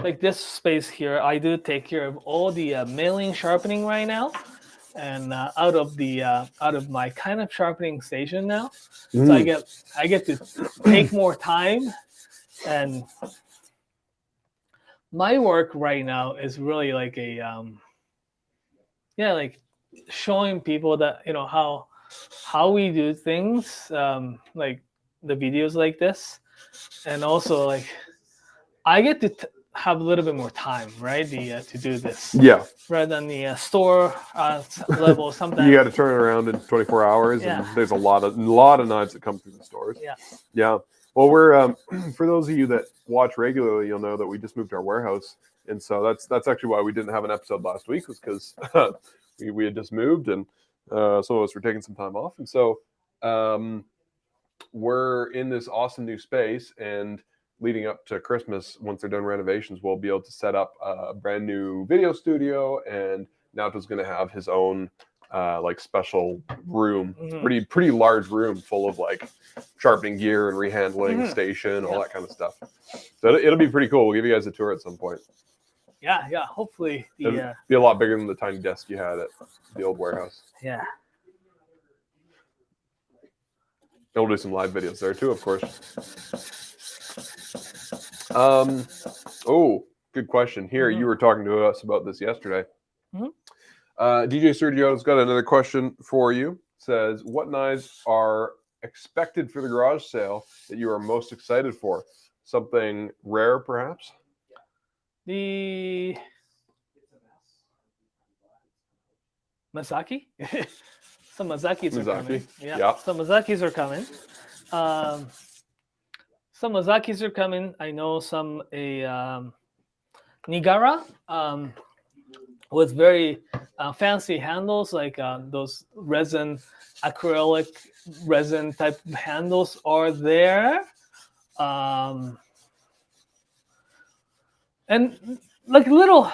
Speaker 1: like this space here. I do take care of all the milling sharpening right now, and out of my kind of sharpening station now. So I get to take more time. And my work right now is really like like showing people that how we do things, like the videos like this, and also like I get to have a little bit more time, right? To do this.
Speaker 2: Yeah.
Speaker 1: Rather than the store level, sometimes
Speaker 2: You got to turn it around in 24 hours,
Speaker 1: Yeah.
Speaker 2: and there's a lot of knives that come through the stores.
Speaker 1: Yeah.
Speaker 2: Yeah. Well, we're for those of you that watch regularly, you'll know that we just moved our warehouse, and so that's actually why we didn't have an episode last week, was because we had just moved, and some of us were taking some time off, and so we're in this awesome new space, and leading up to Christmas, once they're done renovations, we'll be able to set up a brand new video studio, and Naoto's going to have his own like special room, pretty large room full of like sharpening gear and rehandling station, all that kind of stuff. So it'll be pretty cool. We'll give you guys a tour at some point.
Speaker 1: Yeah. Hopefully,
Speaker 2: It'll be a lot bigger than the tiny desk you had at the old warehouse.
Speaker 1: Yeah.
Speaker 2: And we'll do some live videos there too, of course. Oh, good question. Here, you were talking to us about this yesterday. DJ Sergio's got another question for you. Says, what knives are expected for the garage sale that you are most excited for? Something rare, perhaps?
Speaker 1: The Mazaki? Some Mazakis are coming. Yeah. Some Mazakis are coming. Some Mazakis are coming. I know some Nigara with very fancy handles, like those acrylic resin type handles are there. And like little,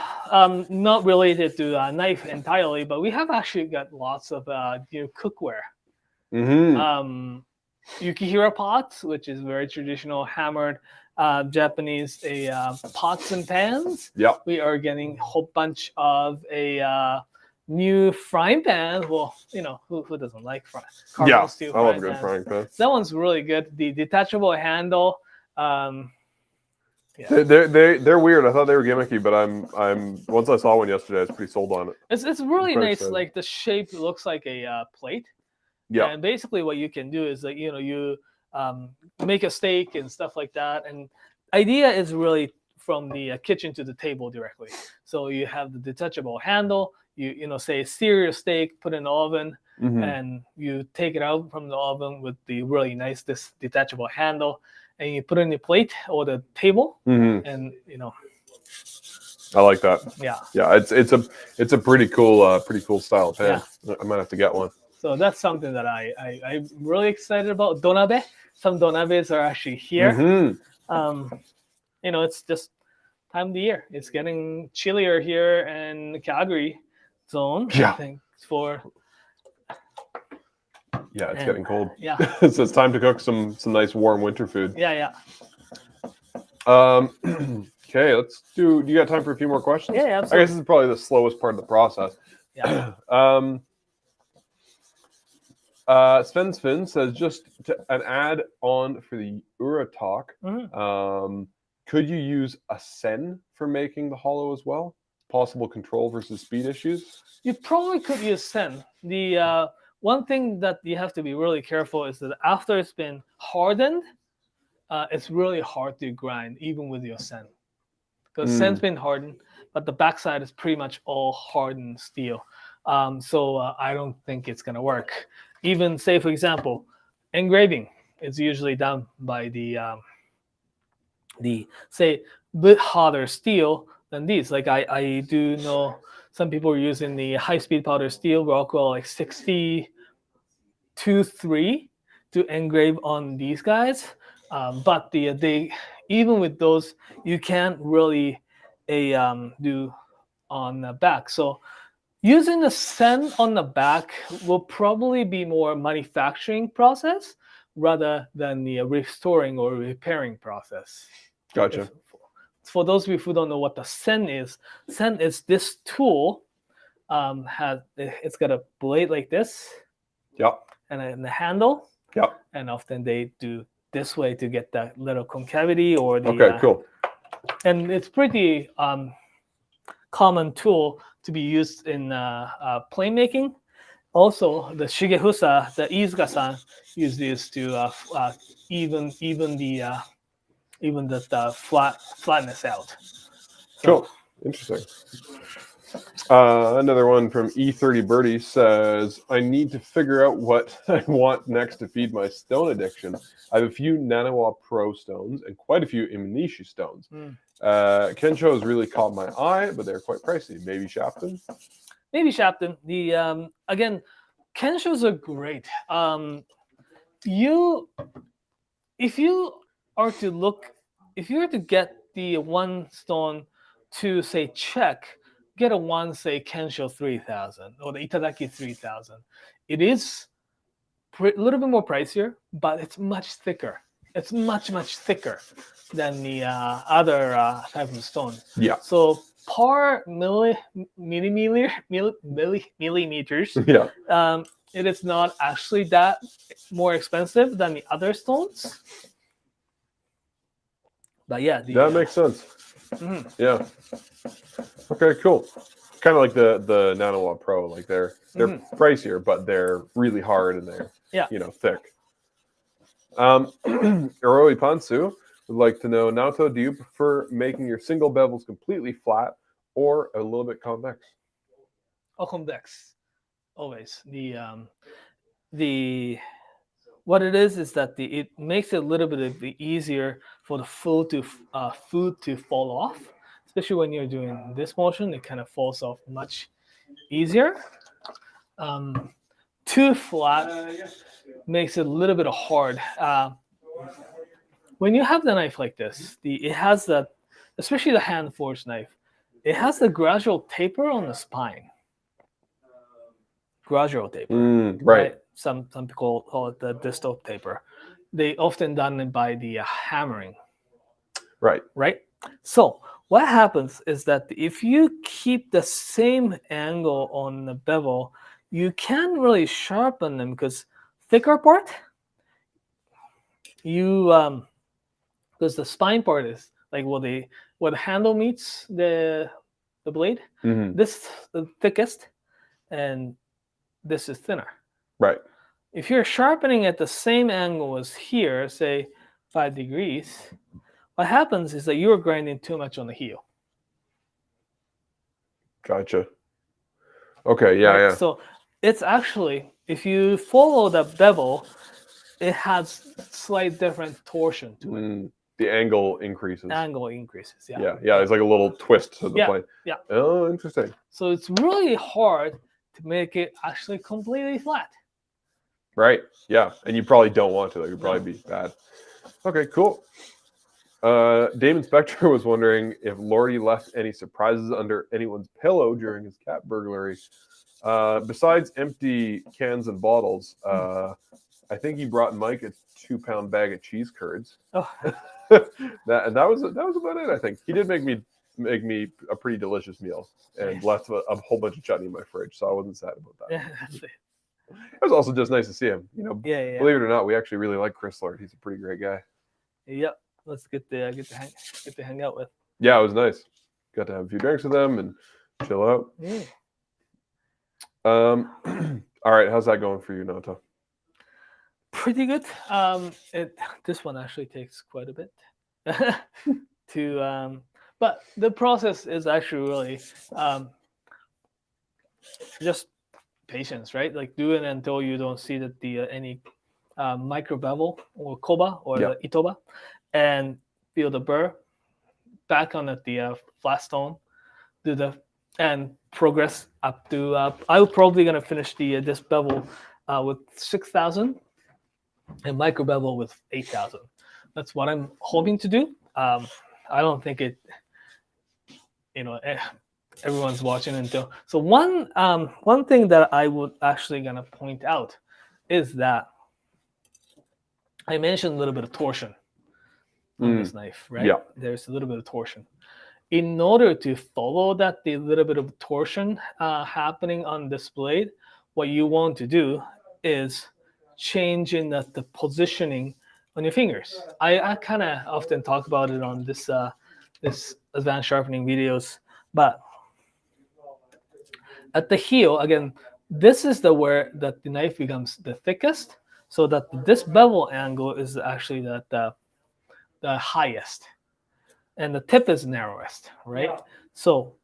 Speaker 1: not related to knife entirely, but we have actually got lots of cookware. Yukihira pots, which is very traditional hammered Japanese pots and pans.
Speaker 2: Yeah.
Speaker 1: We are getting a whole bunch of new frying pans. Well, who doesn't like carbon steel?
Speaker 2: I love a good frying pan.
Speaker 1: That one's really good. The detachable handle.
Speaker 2: They're weird. I thought they were gimmicky, but I'm once I saw one yesterday, I was pretty sold on it.
Speaker 1: It's really nice. Excited. Like the shape looks like a plate.
Speaker 2: Yeah.
Speaker 1: And basically, what you can do is that you make a steak and stuff like that. And idea is really from the kitchen to the table directly. So you have the detachable handle. You say sear your steak, put it in the oven, and you take it out from the oven with the really nice detachable handle. And you put it in the plate or the table, and
Speaker 2: I like that.
Speaker 1: Yeah.
Speaker 2: It's a pretty cool style pan. Yeah. I might have to get one.
Speaker 1: So that's something that I'm really excited about. Donabe. Some donabes are actually here. It's just time of the year. It's getting chillier here in Calgary zone.
Speaker 2: Yeah.
Speaker 1: I think for.
Speaker 2: Yeah, it's getting cold.
Speaker 1: Yeah.
Speaker 2: So it's time to cook some nice warm winter food.
Speaker 1: Yeah.
Speaker 2: Okay, let's do. Do you got time for a few more questions?
Speaker 1: Yeah, absolutely.
Speaker 2: I guess this is probably the slowest part of the process.
Speaker 1: Yeah.
Speaker 2: Sven says, just an add on for the Uratalk. Could you use a sen for making the hollow as well? Possible control versus speed issues?
Speaker 1: You probably could use sen. The one thing that you have to be really careful is that after it's been hardened, it's really hard to grind, even with your sen. Because sen's been hardened, but the backside is pretty much all hardened steel. So I don't think it's going to work. Even, say, for example, engraving is usually done by the say, bit harder steel than these. Like I do know some people are using the high-speed powder steel, Rockwell, like 62.3 to engrave on these guys. But they even with those, you can't really do on the back. So using the sen on the back will probably be more manufacturing process rather than the restoring or repairing process.
Speaker 2: Gotcha.
Speaker 1: For those of you who don't know what the sen is this tool. It's got a blade like this.
Speaker 2: Yep.
Speaker 1: And the handle.
Speaker 2: Yep.
Speaker 1: And often they do this way to get that little concavity or the.
Speaker 2: Okay, cool.
Speaker 1: And it's pretty common tool to be used in plane making. Also, the Shigehusa, the Iizuka-san, use this to even the flatness out.
Speaker 2: Cool. Interesting. Another one from E30 Birdie says, I need to figure out what I want next to feed my stone addiction. I have a few Nanawa Pro stones and quite a few Imanishi stones. Kensho has really caught my eye, but they're quite pricey. Maybe Sharpen?
Speaker 1: Maybe Sharpen. The again, Kenshos are great. If you are to get the one stone to say check, get a one say Kensho 3000 or the Itadaki 3000. It is a little bit more pricier, but it's much thicker. It's much thicker than the other type of stone.
Speaker 2: Yeah.
Speaker 1: So per millimeters,
Speaker 2: Yeah.
Speaker 1: it is not actually that more expensive than the other stones. But yeah,
Speaker 2: that makes sense. Yeah. Okay, cool. Kind of like the Nanowatt Pro, like they're pricier, but they're really hard and they're thick. Uroi Pansu would like to know, Naoto, do you prefer making your single bevels completely flat or a little bit convex?
Speaker 1: Oh, convex, always. What it is that it makes it a little bit easier for the food to fall off, especially when you're doing this motion. It kind of falls off much easier. Too flat makes it a little bit hard. When you have the knife like this, it has especially the hand forged knife, it has the gradual taper on the spine. Gradual taper,
Speaker 2: right?
Speaker 1: Some people call it the distal taper. They often done it by the hammering.
Speaker 2: Right.
Speaker 1: So what happens is that if you keep the same angle on the bevel, you can't really sharpen them because thicker part, because the spine part is like where the handle meets the blade. This is the thickest, and this is thinner.
Speaker 2: Right.
Speaker 1: If you're sharpening at the same angle as here, say 5 degrees, what happens is that you're grinding too much on the heel.
Speaker 2: Gotcha. Okay, yeah.
Speaker 1: So it's actually, if you follow the bevel, it has slight different torsion to it.
Speaker 2: The angle increases.
Speaker 1: Yeah.
Speaker 2: Yeah. It's like a little twist to the plane.
Speaker 1: Yeah.
Speaker 2: Oh, interesting.
Speaker 1: So it's really hard to make it actually completely flat.
Speaker 2: Right. Yeah. And you probably don't want to. That would probably be bad. Okay, cool. Damon Spector was wondering if Lordy left any surprises under anyone's pillow during his cat burglary. Besides empty cans and bottles, I think he brought Mike a 2-pound bag of cheese curds.
Speaker 1: Oh.
Speaker 2: that was about it. I think he did make me a pretty delicious meal and left a whole bunch of chutney in my fridge, so I wasn't sad about that.
Speaker 1: Yeah, that's it.
Speaker 2: It was also just nice to see him.
Speaker 1: Yeah.
Speaker 2: Believe it or not, we actually really like Chris Lord. He's a pretty great guy.
Speaker 1: Yep. Let's get to hang out with.
Speaker 2: Yeah, it was nice. Got to have a few drinks with them and chill out.
Speaker 1: Yeah.
Speaker 2: All right, how's that going for you, Naoto?
Speaker 1: Pretty good. This one actually takes quite a bit but the process is actually really just patience, right? Like do it until you don't see that any micro bevel or koba or the itoba, and feel the burr back on the flat stone. And progress up to. I'm probably gonna finish this bevel with 6,000 and micro bevel with 8,000. That's what I'm hoping to do. I don't think it. Everyone's watching until. So one thing that I would actually gonna point out is that I mentioned a little bit of torsion on this knife, right?
Speaker 2: Yeah.
Speaker 1: There's a little bit of torsion. In order to follow the little bit of torsion happening on this blade, what you want to do is change in the positioning on your fingers. I kind of often talk about it on this advanced sharpening videos, but at the heel, again, this is where the knife becomes the thickest, so that this bevel angle is actually the highest. and the tip is narrowest, right?
Speaker 3: Yeah.
Speaker 1: So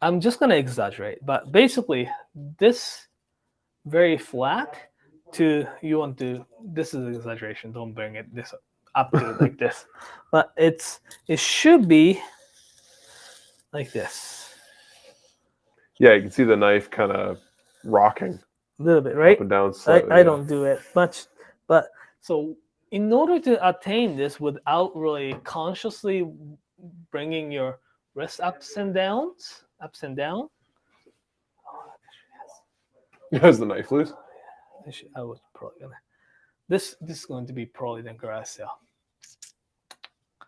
Speaker 1: I'm just gonna exaggerate, but basically this very flat to you want to. This is an exaggeration. Don't bring it this up to like this, but it should be like this,
Speaker 2: Yeah, you can see the knife kind of rocking
Speaker 1: a little bit, right?
Speaker 2: up and down slightly.
Speaker 1: I don't do it much, but so in order to attain this without really consciously bringing your wrist ups and down.
Speaker 2: Is the knife loose?
Speaker 1: I was probably gonna. This is going to be probably the garage sale.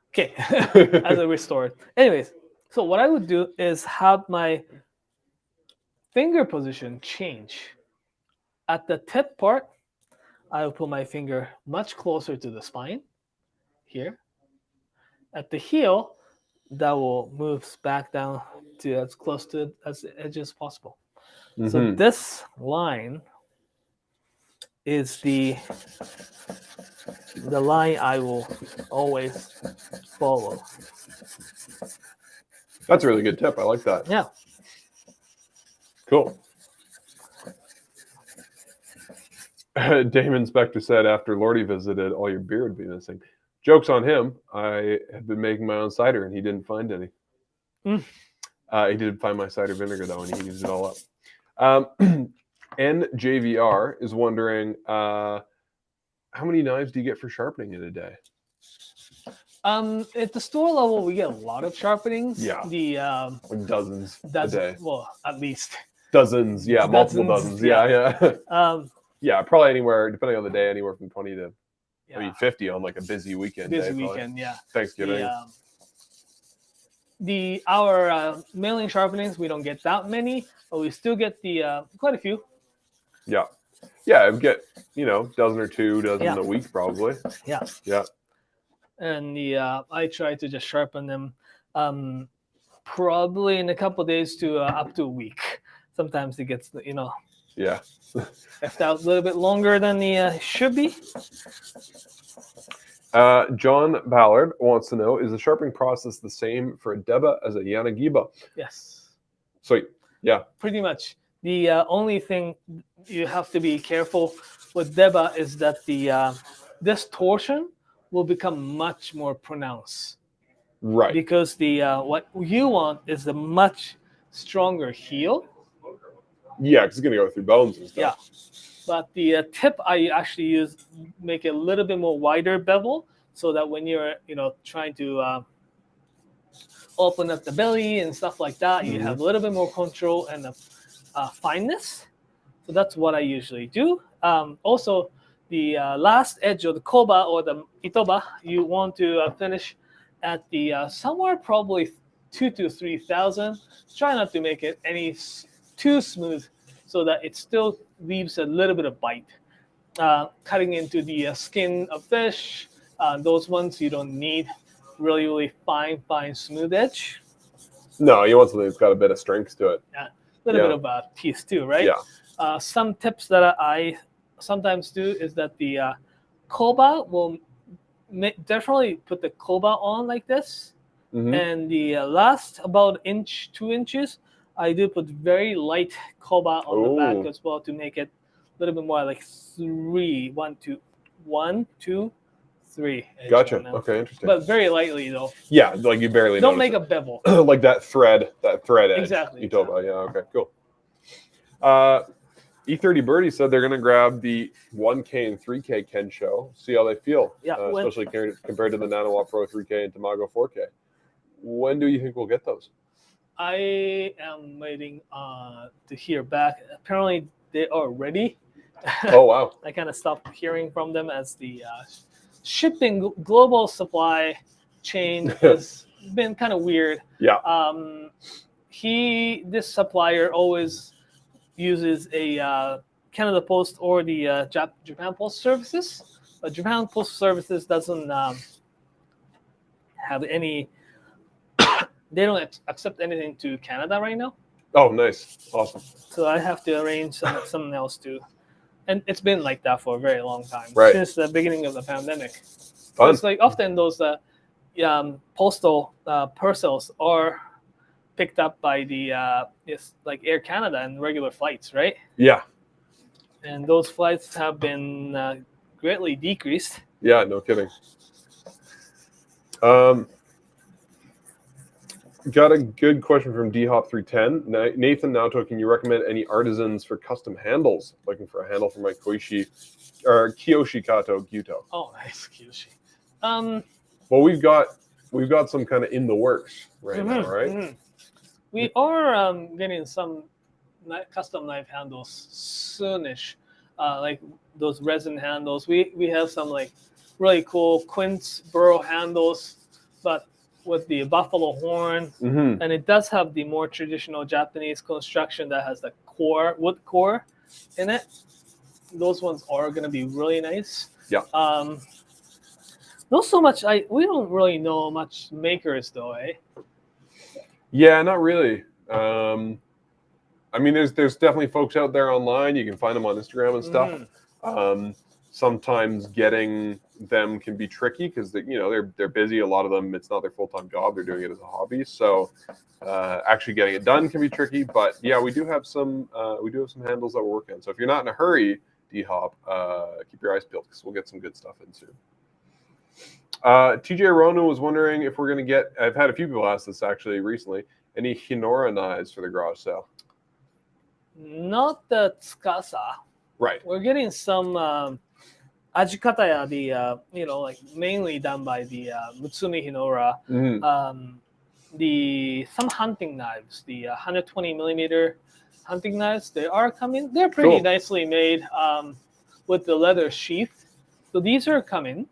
Speaker 1: Okay, as a restore. Anyways, so what I would do is have my finger position change. At the tip part, I will put my finger much closer to the spine here. At the heel, that will move back down to as close to as the edge as possible. So
Speaker 2: Mhm.
Speaker 1: this line is the line I will always follow.
Speaker 2: That's a really good tip. I like that.
Speaker 1: Yeah.
Speaker 2: Cool. Damon Spector said after Lordy visited, all your beer would be missing. Joke's on him. I had been making my own cider and he didn't find any.
Speaker 1: Mm.
Speaker 2: He did find my cider vinegar though, and he used it all up. NJVR is wondering, how many knives do you get for sharpening in a day?
Speaker 1: At the store level, we get a lot of sharpenings.
Speaker 2: Yeah.
Speaker 1: The
Speaker 2: Like dozens a day.
Speaker 1: well, at least.
Speaker 2: Dozens, yeah, multiple dozens. Yeah. Yeah, probably anywhere, depending on the day, anywhere from 20 to
Speaker 1: Yeah.
Speaker 2: I mean 50 on like a busy weekend.
Speaker 1: Busy
Speaker 2: day, probably.
Speaker 1: weekend, yeah.
Speaker 2: Thanksgiving.
Speaker 1: Our mailing sharpenings, we don't get that many, but we still get the quite a few.
Speaker 2: Yeah, I would get dozen or two, dozen a week probably.
Speaker 1: Yeah.
Speaker 2: Yeah.
Speaker 1: And I try to just sharpen them probably in a couple of days to up to a week. Sometimes it gets
Speaker 2: Yeah.
Speaker 1: left out a little bit longer than the should be.
Speaker 2: John Ballard wants to know, is the sharpening process the same for a deba as a Yanagiba?
Speaker 1: Yes.
Speaker 2: Sweet. Yeah.
Speaker 1: Pretty much. The only thing you have to be careful with deba is that the this torsion will become much more pronounced.
Speaker 2: Right.
Speaker 1: Because the what you want is a much stronger heel.
Speaker 2: Yeah, because it's going to go through bones and stuff.
Speaker 1: Yeah. But the tip I actually make it a little bit more wider bevel so that when you're, trying to open up the belly and stuff like that, you have a little bit more control and fineness. So that's what I usually do. Also, the last edge of the koba or the itoba, you want to finish at the somewhere probably 2,000 to 3,000. Try not to make it too smooth so that it still leaves a little bit of bite. Cutting into the skin of fish, those ones you don't need really fine, smooth edge.
Speaker 2: No, you want something that's got a bit of strength to it.
Speaker 1: Yeah, a little bit of teeth too, right?
Speaker 2: Yeah.
Speaker 1: Some tips that I sometimes do is that the koba will definitely put the koba on like this.
Speaker 2: Mm-hmm.
Speaker 1: And the last about 2 inches, I do put very light koba on the back as well to make it a little bit more like 1, 2, 3.
Speaker 2: Gotcha. Okay, interesting.
Speaker 1: But very lightly though.
Speaker 2: Yeah, like you barely
Speaker 1: don't
Speaker 2: notice
Speaker 1: make a bevel.
Speaker 2: like that thread edge.
Speaker 1: Exactly.
Speaker 2: You told about. Yeah. Okay. Cool. E30 Birdie said they're going to grab the 1K and 3K Ken show, see how they feel.
Speaker 1: Yeah.
Speaker 2: Especially compared to the Nanowatt Pro 3K and Tamago 4K. When do you think we'll get those? I
Speaker 1: am waiting to hear back. Apparently, they are ready.
Speaker 2: Oh, wow.
Speaker 1: I kind of stopped hearing from them as the shipping global supply chain has been kind of weird.
Speaker 2: Yeah.
Speaker 1: This supplier always uses a Canada Post or the Japan Post Services, but Japan Post Services doesn't have any. They don't accept anything to Canada right now.
Speaker 2: Oh, nice. Awesome.
Speaker 1: So I have to arrange something else too. And it's been like that for a very long time.
Speaker 2: Right.
Speaker 1: Since the beginning of the pandemic.
Speaker 2: Fun.
Speaker 1: It's like often those, postal parcels are picked up by the it's like Air Canada and regular flights, right?
Speaker 2: Yeah.
Speaker 1: And those flights have been greatly decreased.
Speaker 2: Yeah, no kidding. Got a good question from dhop310. Nathan Naoto, can you recommend any artisans for custom handles? Looking for a handle for my Kiyoshi Kato Gyuto.
Speaker 1: Oh, nice, Kiyoshi.
Speaker 2: Well, we've got some kind of in the works right now, right?
Speaker 1: Mm-hmm. We are getting some custom knife handles soonish, like those resin handles. We have some like really cool quince burrow handles, but with the buffalo horn, and it does have the more traditional Japanese construction that has the wood core in it. Those ones are going to be really nice.
Speaker 2: Yeah.
Speaker 1: Not so much. We don't really know much makers though, eh?
Speaker 2: Yeah, not really. I mean, there's definitely folks out there online. You can find them on Instagram and stuff. Sometimes getting them can be tricky because they're busy. A lot of them, it's not their full-time job. They're doing it as a hobby. So actually getting it done can be tricky. But yeah, we do have some handles that we're working on. So if you're not in a hurry, D-Hop, keep your eyes peeled because we'll get some good stuff in soon. TJ Rona was wondering if we're going to get, I've had a few people ask this actually recently, any Hinora knives for the garage sale?
Speaker 1: Not the Tsukasa.
Speaker 2: Right.
Speaker 1: We're getting some Ajikataya, the like mainly done by the Mutsumi Hinora. Some hunting knives, the 120 millimeter hunting knives, they are coming. They're pretty nicely made with the leather sheath. So these are coming.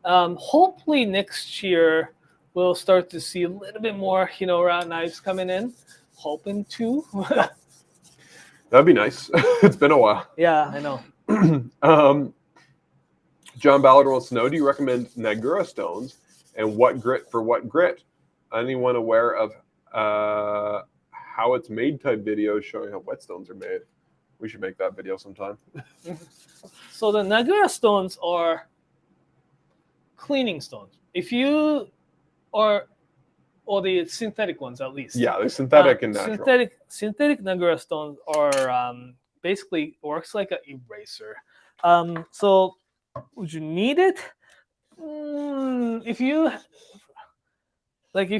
Speaker 1: Hopefully next year we'll start to see a little bit more Hinora knives coming in. Hoping to.
Speaker 2: That'd be nice. It's been a while.
Speaker 1: Yeah, I know.
Speaker 2: John Ballard wants to know, do you recommend Nagura stones and what grit for what grit? Anyone aware of how it's made type videos showing how whetstones are made? We should make that video sometime.
Speaker 1: So the Nagura stones are cleaning stones. If you are, or the synthetic ones at least.
Speaker 2: Yeah, the synthetic and natural.
Speaker 1: Synthetic Nagura stones are basically works like an eraser. So would you need it? If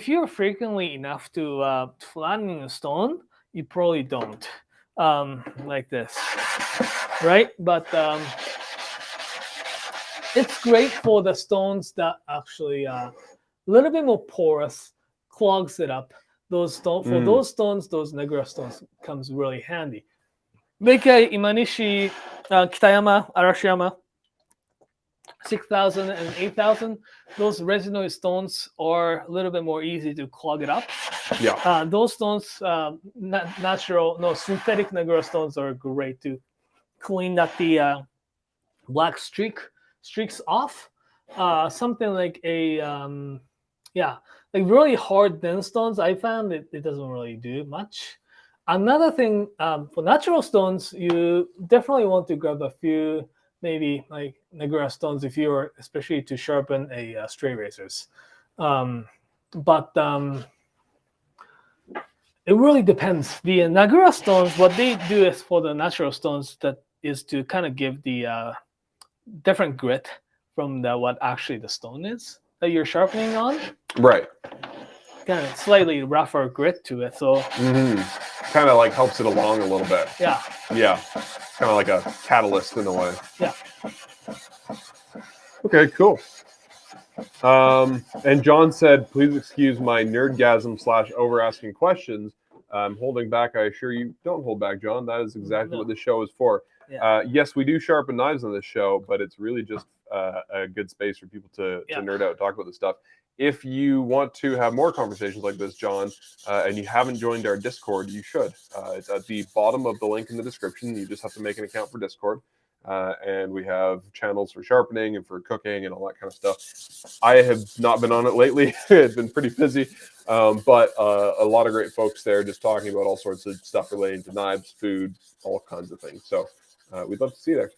Speaker 1: you're frequently enough to flatten a stone, you probably don't. Like this, right? But it's great for the stones that actually a little bit more porous, clogs it up. Those stones, those Nagura stones comes really handy. Beikai, Imanishi, Kitayama, Arashiyama, 6,000 and 8,000. Those resinous stones are a little bit more easy to clog it up.
Speaker 2: Yeah.
Speaker 1: Those stones, synthetic Nagura stones are great to clean up the black streaks off. Something like a like really hard dense stones, I found it doesn't really do much. Another thing, for natural stones, you definitely want to grab a few, maybe like Nagura stones if you're especially to sharpen a stray razors. But it really depends. The Nagura stones, what they do is for the natural stones, that is to kind of give the different grit from what actually the stone is that you're sharpening on.
Speaker 2: Right.
Speaker 1: Kind of slightly rougher grit to it. So
Speaker 2: kind of like helps it along a little bit.
Speaker 1: Yeah.
Speaker 2: Yeah. Kind of like a catalyst in a way.
Speaker 1: Yeah.
Speaker 2: Okay, cool. And John said, please excuse my nerdgasm / over asking questions. I'm holding back. I assure you, don't hold back, John. That is exactly what this show is for.
Speaker 1: Yeah.
Speaker 2: Yes, we do sharpen knives on this show, but it's really just a good space for people to nerd out and talk about this stuff. If you want to have more conversations like this, John, and you haven't joined our Discord, you should. It's at the bottom of the link in the description. You just have to make an account for Discord. And we have channels for sharpening and for cooking and all that kind of stuff. I have not been on it lately. It's been pretty busy. But a lot of great folks there just talking about all sorts of stuff relating to knives, food, all kinds of things. So we'd love to see you there.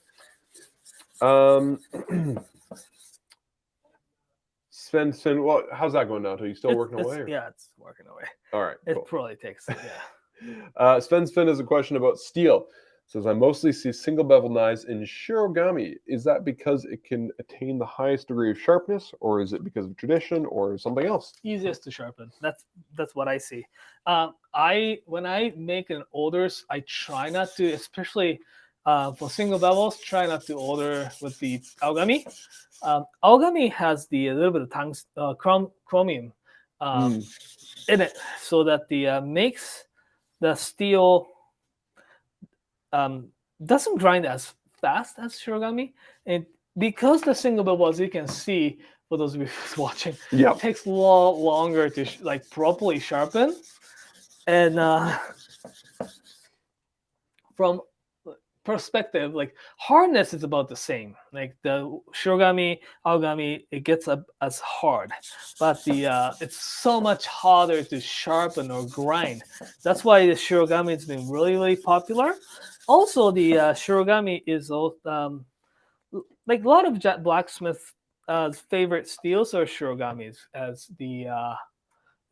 Speaker 2: Sven, well, how's that going, Naoto? You still working away? Or?
Speaker 1: Yeah, it's working away.
Speaker 2: All right.
Speaker 1: It
Speaker 2: Cool.
Speaker 1: probably takes yeah.
Speaker 2: Sven has a question about steel. Says, I mostly see single bevel knives in shirogami. Is that because it can attain the highest degree of sharpness, or is it because of tradition, or something else?
Speaker 1: Easiest to sharpen. That's what I see. When I make an orders, I try not to, especially for single bevels, try not to order with the aogami. Aogami has a little bit of chromium in it, so that the makes the steel doesn't grind as fast as shirogami, and because the single bevel, as you can see for those of you watching, it takes a lot longer to like properly sharpen. And from perspective, like hardness is about the same. Like the shirogami, aogami, it gets up as hard, but it's so much harder to sharpen or grind. That's why the shirogami has been really, really popular. Also, the shirogami is like a lot of blacksmith favorite steels are shirogamis, as the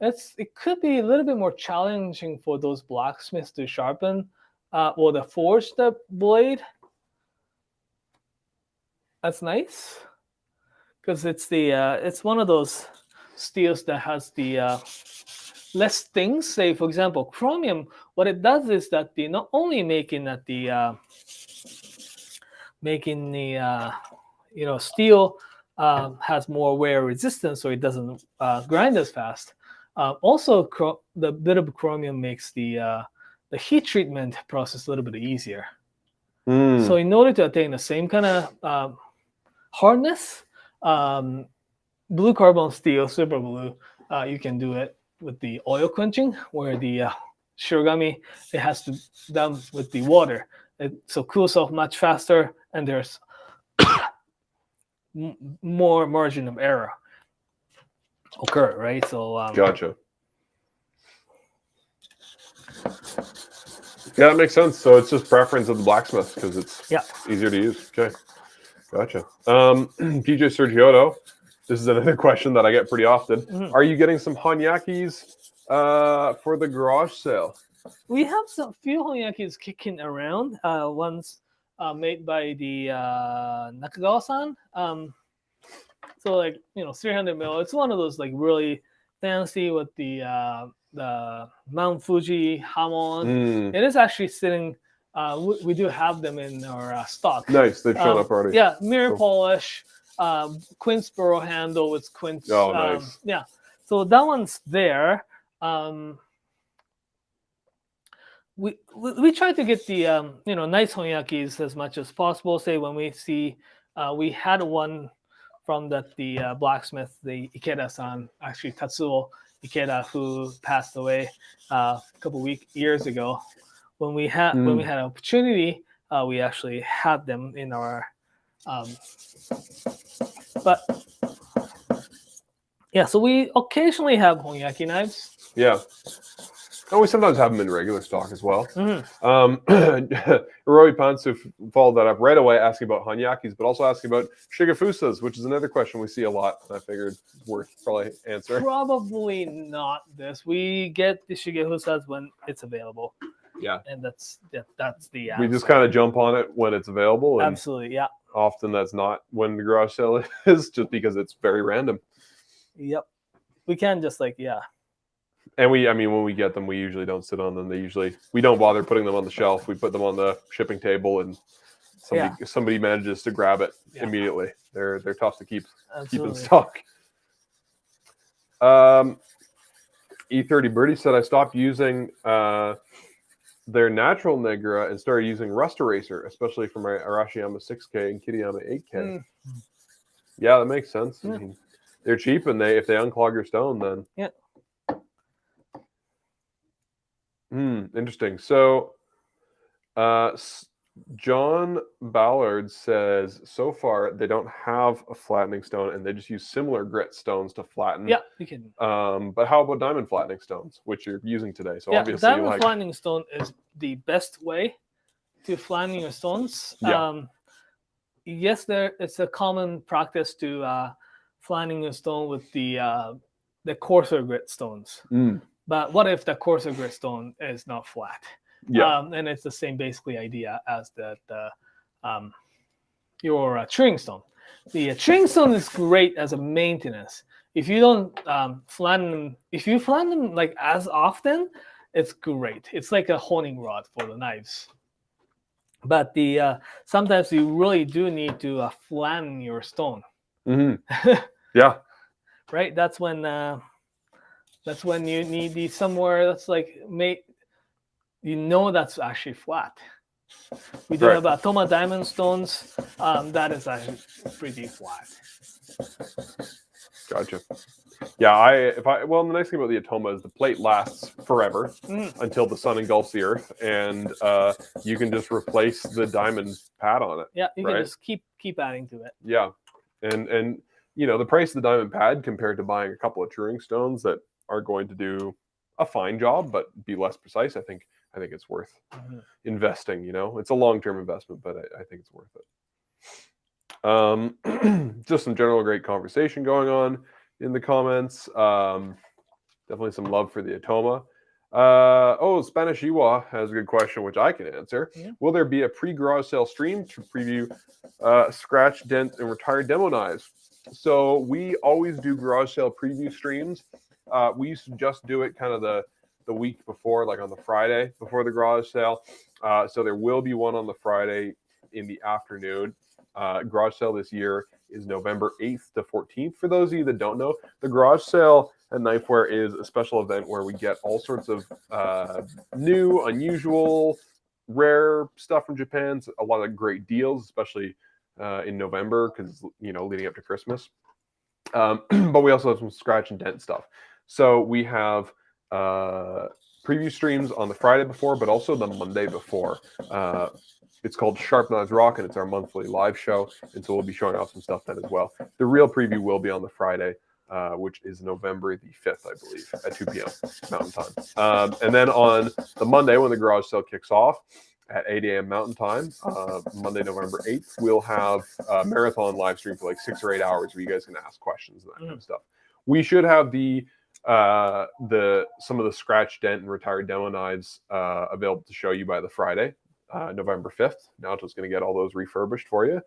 Speaker 1: it could be a little bit more challenging for those blacksmiths to sharpen or to forge the blade. That's nice because it's one of those steels that has the less things. Say, for example, chromium. What it does is that not only making the steel has more wear resistance, so it doesn't grind as fast. Also, the bit of chromium makes the heat treatment process a little bit easier. So in order to attain the same kind of hardness, blue carbon steel, super blue, you can do it with the oil quenching, where the shirogami, it has to done with the water. So cools off much faster, and there's more margin of error occur, right? So
Speaker 2: gotcha. Yeah, that makes sense. So it's just preference of the blacksmith because it's easier to use. Okay, gotcha. PJ Sergioto, this is another question that I get pretty often. Are you getting some honyakis for the garage sale?
Speaker 1: We have some few honyakis kicking around. One's made by the Nakagawa-san. So 300 mil. It's one of those like really fancy with the Mount Fuji hamon. It is actually sitting. We do have them in our stock.
Speaker 2: Nice, they've shown up already.
Speaker 1: Yeah, mirror polish, quince burrow handle with quince.
Speaker 2: Oh, nice.
Speaker 1: Yeah, so that one's there. We try to get the nice honyakis as much as possible. Say when we see, we had one from the blacksmith, the Ikeda-san, actually Tatsuo Ikeda, who passed away a couple years ago. When we had an opportunity, we actually had them in our. But yeah, so we occasionally have honyaki knives.
Speaker 2: Yeah. And we sometimes have them in regular stock as well. Hiroi Pantsu followed that up right away, asking about honyakis, but also asking about shigefusas, which is another question we see a lot. I figured it's worth probably answering.
Speaker 1: Probably not this. We get the shigefusas when it's available.
Speaker 2: Yeah.
Speaker 1: And that's the answer.
Speaker 2: We just kind of jump on it when it's available. And
Speaker 1: absolutely, yeah.
Speaker 2: Often that's not when the garage sale is, just because it's very random.
Speaker 1: Yep. We can just
Speaker 2: And when we get them, we usually don't sit on them. We don't bother putting them on the shelf. We put them on the shipping table, and somebody manages to grab it immediately. They're tough to keep in stock. E30 Birdie said, I stopped using their natural Negra and started using Rust Eraser, especially for my Arashiyama 6K and Kiriyama 8K. Yeah, that makes sense. I mean, they're cheap, and if they unclog your stone, then interesting. So, John Ballard says so far they don't have a flattening stone, and they just use similar grit stones to flatten.
Speaker 1: Yeah, you can.
Speaker 2: But how about diamond flattening stones, which you're using today? So obviously,
Speaker 1: diamond flattening stone is the best way to flatten your stones.
Speaker 2: Yeah.
Speaker 1: Yes, it's a common practice to flattening your stone with the coarser grit stones.
Speaker 2: Mm.
Speaker 1: But what if the coarser grit stone is not flat?
Speaker 2: Yeah.
Speaker 1: And it's the same basically idea as your chewing stone. The chewing stone is great as a maintenance. If you don't flatten them, if you flatten them like as often, it's great. It's like a honing rod for the knives. But the sometimes you really do need to flatten your stone.
Speaker 2: Mm-hmm. Yeah.
Speaker 1: Right. That's when you need the somewhere that's like that's actually flat. We do have Toma diamond stones. That is actually pretty flat.
Speaker 2: Gotcha. Yeah, the nice thing about the Atoma is the plate lasts forever until the sun engulfs the earth, and you can just replace the diamond pad on it.
Speaker 1: Yeah, you can just keep adding to it.
Speaker 2: Yeah, and the price of the diamond pad compared to buying a couple of Turing stones that are going to do a fine job but be less precise, I think it's worth investing. It's a long-term investment, but I think it's worth it. Just some general great conversation going on in the comments. Definitely some love for the Atoma. Spanish Iwa has a good question, which I can answer. Yeah. Will there be a pre-garage sale stream to preview scratch, dent, and retired demo knives? So we always do garage sale preview streams. We used to just do it kind of the week before, like on the Friday before the garage sale. So there will be one on the Friday in the afternoon. Garage sale this year is November 8th to 14th. For those of you that don't know, the garage sale at Knifewear is a special event where we get all sorts of new, unusual, rare stuff from Japan. So a lot of great deals, especially in November, because leading up to Christmas. But we also have some scratch and dent stuff. So we have preview streams on the Friday before, but also the Monday before. It's called Sharp Knives Rock, and it's our monthly live show. And so we'll be showing off some stuff then as well. The real preview will be on the Friday, which is November the 5th, I believe, at 2 p.m. Mountain Time. And then on the Monday, when the garage sale kicks off at 8 a.m. Mountain Time, Monday, November 8th, we'll have a marathon live stream for like 6 or 8 hours where you guys can ask questions and that kind of stuff. We should have some of the scratch, dent, and retired demo knives available to show you by the Friday. November 5th. Naoto's going to get all those refurbished for you.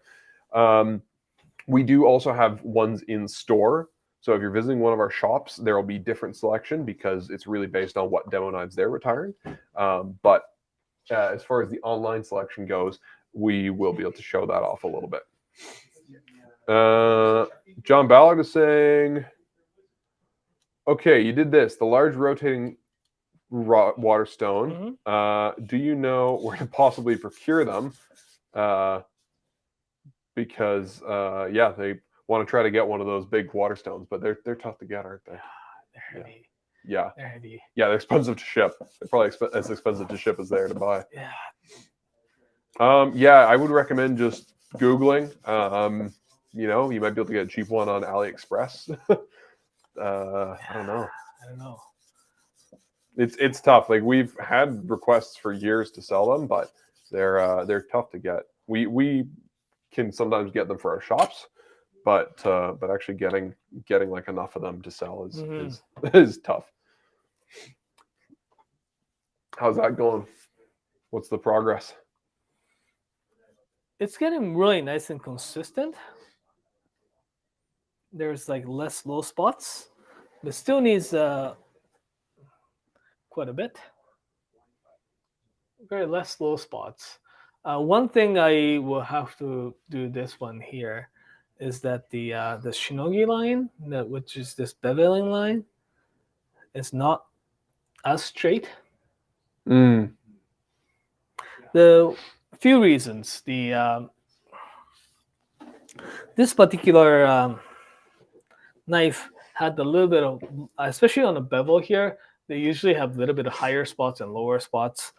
Speaker 2: We do also have ones in store. So if you're visiting one of our shops, there will be different selection because it's really based on what demo knives they're retiring. But as far as the online selection goes, we will be able to show that off a little bit. John Ballard is saying, okay, you did this, the large rotating water stone. Do you know where to possibly procure them? Because they want to try to get one of those big water stones, but they're tough to get, aren't they?
Speaker 1: They're heavy.
Speaker 2: Yeah.
Speaker 1: They're heavy.
Speaker 2: Yeah, they're expensive to ship. They're probably as expensive to ship as they are to buy.
Speaker 1: Yeah.
Speaker 2: I would recommend just Googling. You might be able to get a cheap one on AliExpress. I don't know. It's tough. Like we've had requests for years to sell them, but they're tough to get. We can sometimes get them for our shops, but actually getting like enough of them to sell is tough. How's that going? What's the progress?
Speaker 1: It's getting really nice and consistent. There's like less low spots, but still needs quite a bit. Very less low spots. One thing I will have to do this one here is that the shinogi line, which is this beveling line, is not as straight. The few reasons. This particular knife had a little bit of, especially on the bevel here, they usually have a little bit of higher spots and lower spots.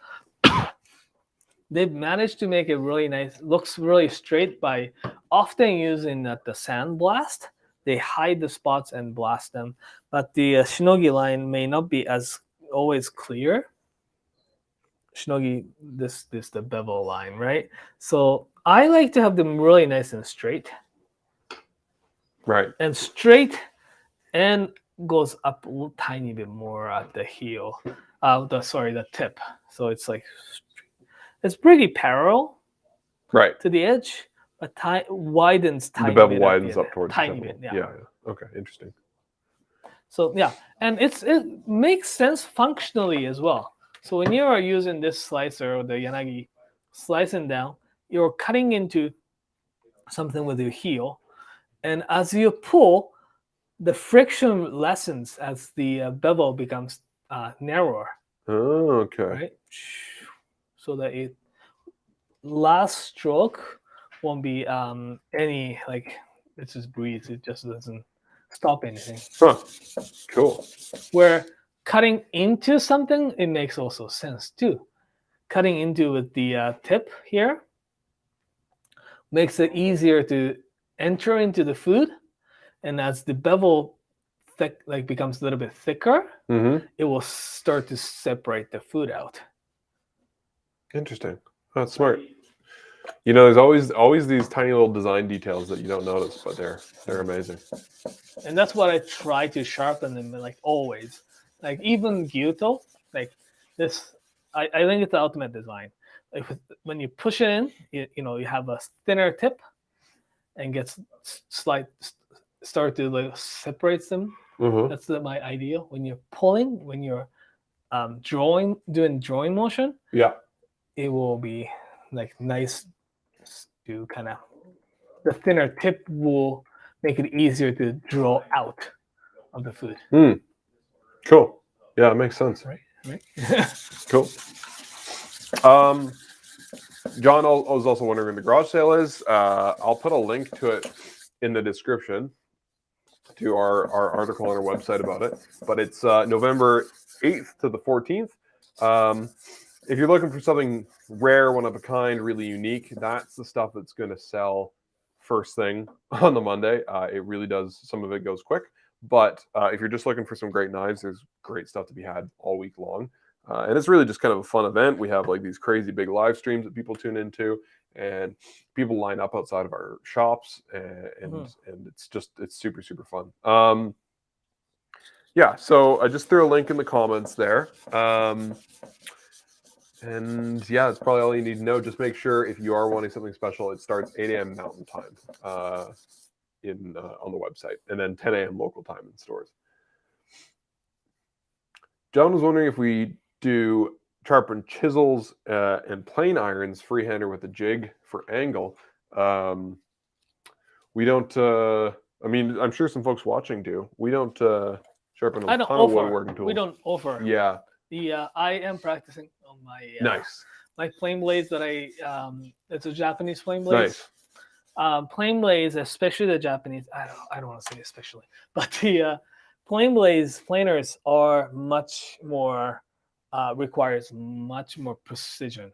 Speaker 1: They've managed to make it really nice. Looks really straight by often using the sandblast. They hide the spots and blast them. But the shinogi line may not be as always clear. Shinogi, this the bevel line, right? So I like to have them really nice and straight.
Speaker 2: Right.
Speaker 1: and straight, and goes up a little tiny bit more at the heel. The tip. So it's like it's pretty parallel
Speaker 2: Right.
Speaker 1: to the edge, but widens
Speaker 2: The
Speaker 1: tiny
Speaker 2: bevel
Speaker 1: bit
Speaker 2: widens up towards the
Speaker 1: tiny
Speaker 2: tip.
Speaker 1: bit. Yeah.
Speaker 2: Yeah. Okay. Interesting.
Speaker 1: So yeah, and it makes sense functionally as well. So when you are using this slicer or the Yanagi, slicing down, you're cutting into something with your heel, and as you pull, the friction lessens as the bevel becomes narrower,
Speaker 2: Oh, okay.
Speaker 1: right? So that it last stroke won't be any like it just breathes. It just doesn't stop anything.
Speaker 2: Huh. Cool.
Speaker 1: Where cutting into something, it makes also sense too. Cutting into with the tip here makes it easier to enter into the food, and as the bevel becomes a little bit thicker,
Speaker 2: Mm-hmm.
Speaker 1: it will start to separate the food out.
Speaker 2: Interesting. That's smart. You know, there's always these tiny little design details that you don't notice, but they're amazing.
Speaker 1: And that's what I try to sharpen them, like always. Like even gyuto, like this, I think it's the ultimate design. Like when you push it in, you have a thinner tip, and gets start to like separate them.
Speaker 2: Mm-hmm.
Speaker 1: That's my idea. When you're pulling, when you're doing drawing motion,
Speaker 2: Yeah.
Speaker 1: it will be like nice to kind of the thinner tip will make it easier to draw out of the food.
Speaker 2: Cool. Yeah, it makes sense.
Speaker 1: Right.
Speaker 2: Cool. John was also wondering when the garage sale is. I'll put a link to it in the description to our article on our website about it. But it's November 8th to the 14th. If you're looking for something rare, one of a kind, really unique, that's the stuff that's going to sell first thing on the Monday. It really does. Some of it goes quick. But if you're just looking for some great knives, there's great stuff to be had all week long. And it's really just kind of a fun event. We have like these crazy big live streams that people tune into, and people line up outside of our shops, and it's super, super fun. Yeah, so I just threw a link in the comments there. And yeah, that's probably all you need to know. Just make sure if you are wanting something special, it starts 8 a.m. Mountain Time on the website, and then 10 a.m. local time in stores. John was wondering if we do sharpen chisels and plane irons freehander with a jig for angle. We don't. I mean, I'm sure some folks watching do. We don't sharpen a ton of woodworking tools.
Speaker 1: We don't offer.
Speaker 2: Yeah.
Speaker 1: I am practicing on my
Speaker 2: nice.
Speaker 1: My plane blades that it's a Japanese plane blades.
Speaker 2: Nice.
Speaker 1: Plane blades, especially the Japanese. I don't want to say especially, but the plane blades, planers are much more requires much more precision.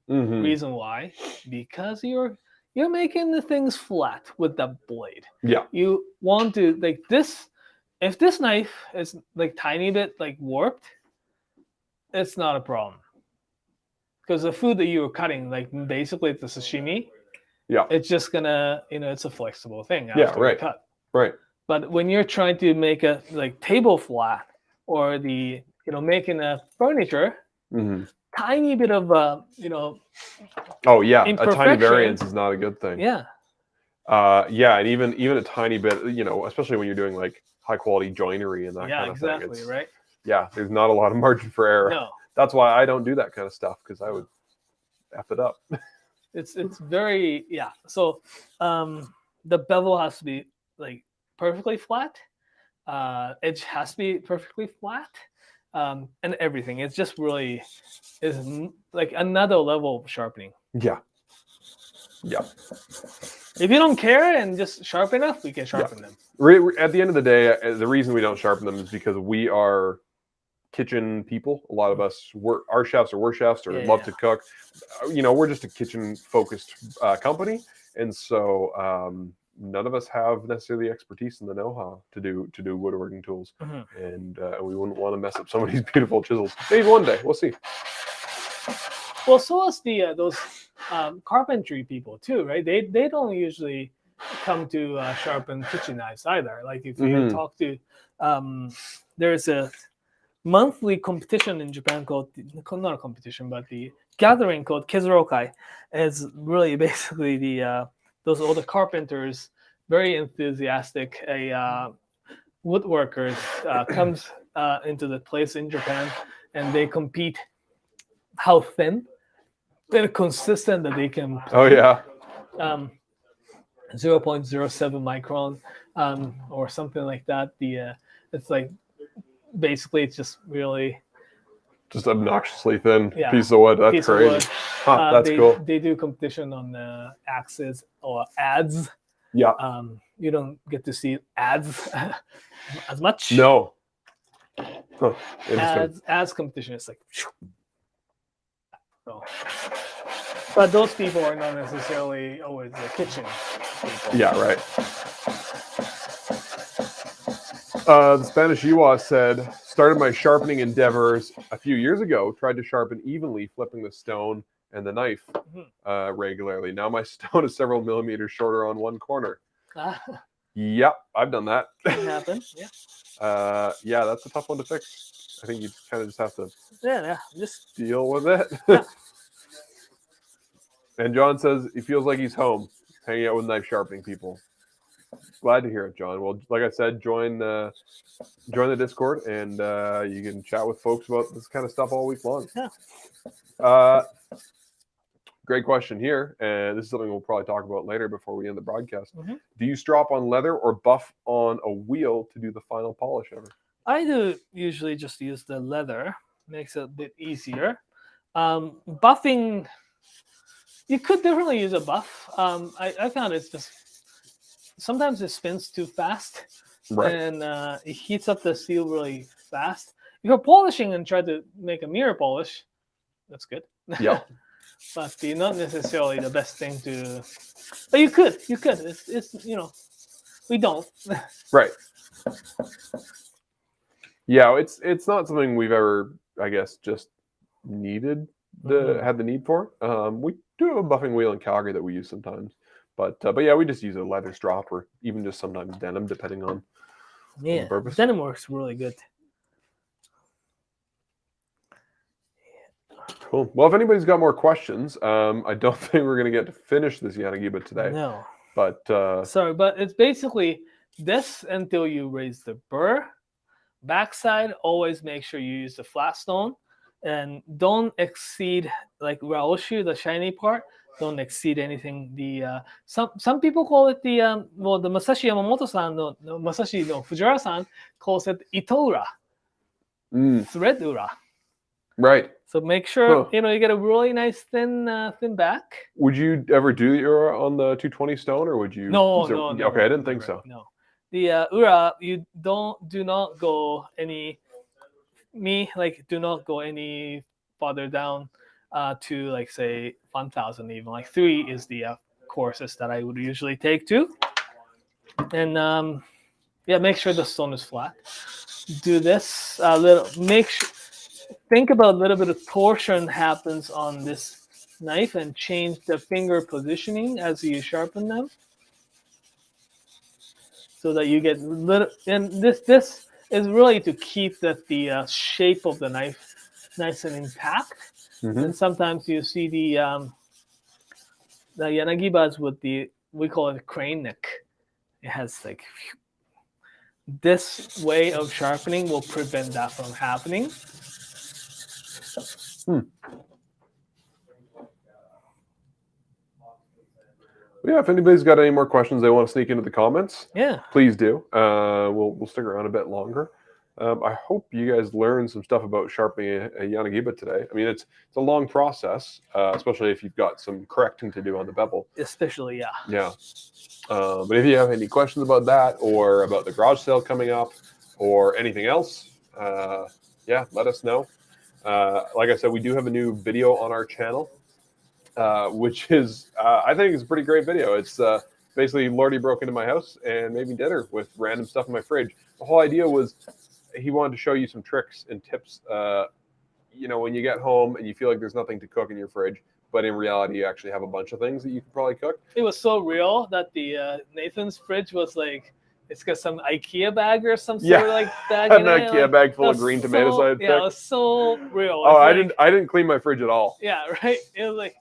Speaker 2: Mm-hmm.
Speaker 1: Reason why? Because you're making the things flat with the blade.
Speaker 2: Yeah.
Speaker 1: You want to like this. If this knife is like tiny bit like warped, it's not a problem. Because the food that you're cutting, like basically it's a sashimi.
Speaker 2: Yeah.
Speaker 1: It's just gonna, it's a flexible thing after
Speaker 2: Yeah. Right.
Speaker 1: you cut.
Speaker 2: Right.
Speaker 1: But when you're trying to make a like table flat or making a furniture, tiny bit of
Speaker 2: Oh yeah, a tiny variance is not a good thing.
Speaker 1: Yeah.
Speaker 2: Yeah, and even a tiny bit, especially when you're doing like high quality joinery and that kind of thing.
Speaker 1: Yeah, exactly, right?
Speaker 2: Yeah, there's not a lot of margin for error.
Speaker 1: No.
Speaker 2: That's why I don't do that kind of stuff, because I would F it up.
Speaker 1: It's very So the bevel has to be like perfectly flat. Edge has to be perfectly flat. And everything. It's just really is like another level of sharpening.
Speaker 2: Yeah. Yeah.
Speaker 1: If you don't care and just sharpen enough, we can sharpen them.
Speaker 2: At the end of the day, the reason we don't sharpen them is because we are kitchen people. A lot of us, our chefs or we're chefs or love to cook. We're just a kitchen focused company, and so none of us have necessarily the expertise and the know-how to do woodworking tools, and we wouldn't want to mess up somebody's beautiful chisels. Maybe one day, we'll see.
Speaker 1: Well, so is those carpentry people too, right? They don't usually come to sharpen kitchen knives either. Like if you talk to, there's a monthly competition in Japan called, not a competition, but the gathering called Kezurokai. Is really basically those older carpenters, very enthusiastic, woodworkers comes into the place in Japan, and they compete how thin and consistent that they can.
Speaker 2: Oh yeah.
Speaker 1: 0.07 micron or something like that. It's like basically it's just really
Speaker 2: just obnoxiously thin
Speaker 1: Yeah,
Speaker 2: piece of wood. That's
Speaker 1: piece of
Speaker 2: crazy.
Speaker 1: wood.
Speaker 2: Huh, that's cool.
Speaker 1: They do competition on axes or ads.
Speaker 2: Yeah.
Speaker 1: You don't get to see ads as much.
Speaker 2: No. Huh. Interesting.
Speaker 1: Ads competition is like. So. But those people are not necessarily always the kitchen people.
Speaker 2: Yeah, right. The Spanish Yuwa said, started my sharpening endeavors a few years ago, tried to sharpen evenly, flipping the stone and the knife regularly. Now my stone is several millimeters shorter on one corner. Yep, I've done that.
Speaker 1: Can happen, yeah.
Speaker 2: Yeah, that's a tough one to fix. I think you kind of just have to
Speaker 1: just
Speaker 2: deal with it.
Speaker 1: Yeah.
Speaker 2: And John says he feels like he's home, hanging out with knife sharpening people. Glad to hear it, John. Well, like I said, join the Discord, and you can chat with folks about this kind of stuff all week long.
Speaker 1: Yeah.
Speaker 2: Great question here, and this is something we'll probably talk about later before we end the broadcast. Do you strop on leather or buff on a wheel to do the final polish ever? I
Speaker 1: do usually just use the leather. Makes it a bit easier. Buffing, you could definitely use a buff. I found it's just sometimes it spins too fast,
Speaker 2: right,
Speaker 1: and it heats up the steel really fast. If you're polishing and try to make a mirror polish, that's good.
Speaker 2: Yeah.
Speaker 1: But not necessarily the best thing to. But you could. It's we don't.
Speaker 2: Right. Yeah, it's not something we've ever, I guess, just needed had the need for. We do have a buffing wheel in Calgary that we use sometimes, but yeah, we just use a leather strop or even just sometimes denim, depending on the purpose.
Speaker 1: Denim works really good.
Speaker 2: Cool. Well, if anybody's got more questions, I don't think we're going to get to finish this Yanagiba today.
Speaker 1: No.
Speaker 2: But
Speaker 1: sorry, but it's basically this until you raise the burr. Backside, always make sure you use the flat stone, and don't exceed, like Uraoshi, the shiny part. Don't exceed anything. Some people call it the Masashi Yamamoto-san, no Fujiwara-san calls it Itoura, thread ura.
Speaker 2: Right.
Speaker 1: So make sure you get a really nice thin back.
Speaker 2: Would you ever do the ura on the 220 stone, or would you?
Speaker 1: No.
Speaker 2: Okay, I didn't think so.
Speaker 1: No, the ura, you do not go any. Do not go any farther down to, like, say 1,000 even. Like 3 is the courses that I would usually take to. And make sure the stone is flat. Do this a little. Think about a little bit of torsion happens on this knife, and change the finger positioning as you sharpen them, so that you get little. And this is really to keep the shape of the knife nice and intact. And sometimes you see the Yanagibas with we call it a crane neck. It has like this way of sharpening will prevent that from happening.
Speaker 2: Yeah, if anybody's got any more questions they want to sneak into the comments, please do. We'll stick around a bit longer. I hope you guys learned some stuff about sharpening a Yanagiba today. I mean, it's a long process, especially if you've got some correcting to do on the bevel.
Speaker 1: Especially, yeah.
Speaker 2: Yeah. But if you have any questions about that, or about the garage sale coming up, or anything else, let us know. Like I said, we do have a new video on our channel, which is, I think is a pretty great video. It's basically Lordy broke into my house and made me dinner with random stuff in my fridge. The whole idea was he wanted to show you some tricks and tips. When you get home and you feel like there's nothing to cook in your fridge, but in reality, you actually have a bunch of things that you can probably cook.
Speaker 1: It was so real that the Nathan's fridge was like, it's got some IKEA bag or some sort of like bag
Speaker 2: an
Speaker 1: in it.
Speaker 2: IKEA
Speaker 1: Like,
Speaker 2: bag full
Speaker 1: that
Speaker 2: of
Speaker 1: was
Speaker 2: green tomatoes I had
Speaker 1: Yeah, it
Speaker 2: picked.
Speaker 1: was so real.
Speaker 2: Oh,
Speaker 1: It's
Speaker 2: I
Speaker 1: like,
Speaker 2: didn't clean my fridge at all.
Speaker 1: Yeah, right. It was like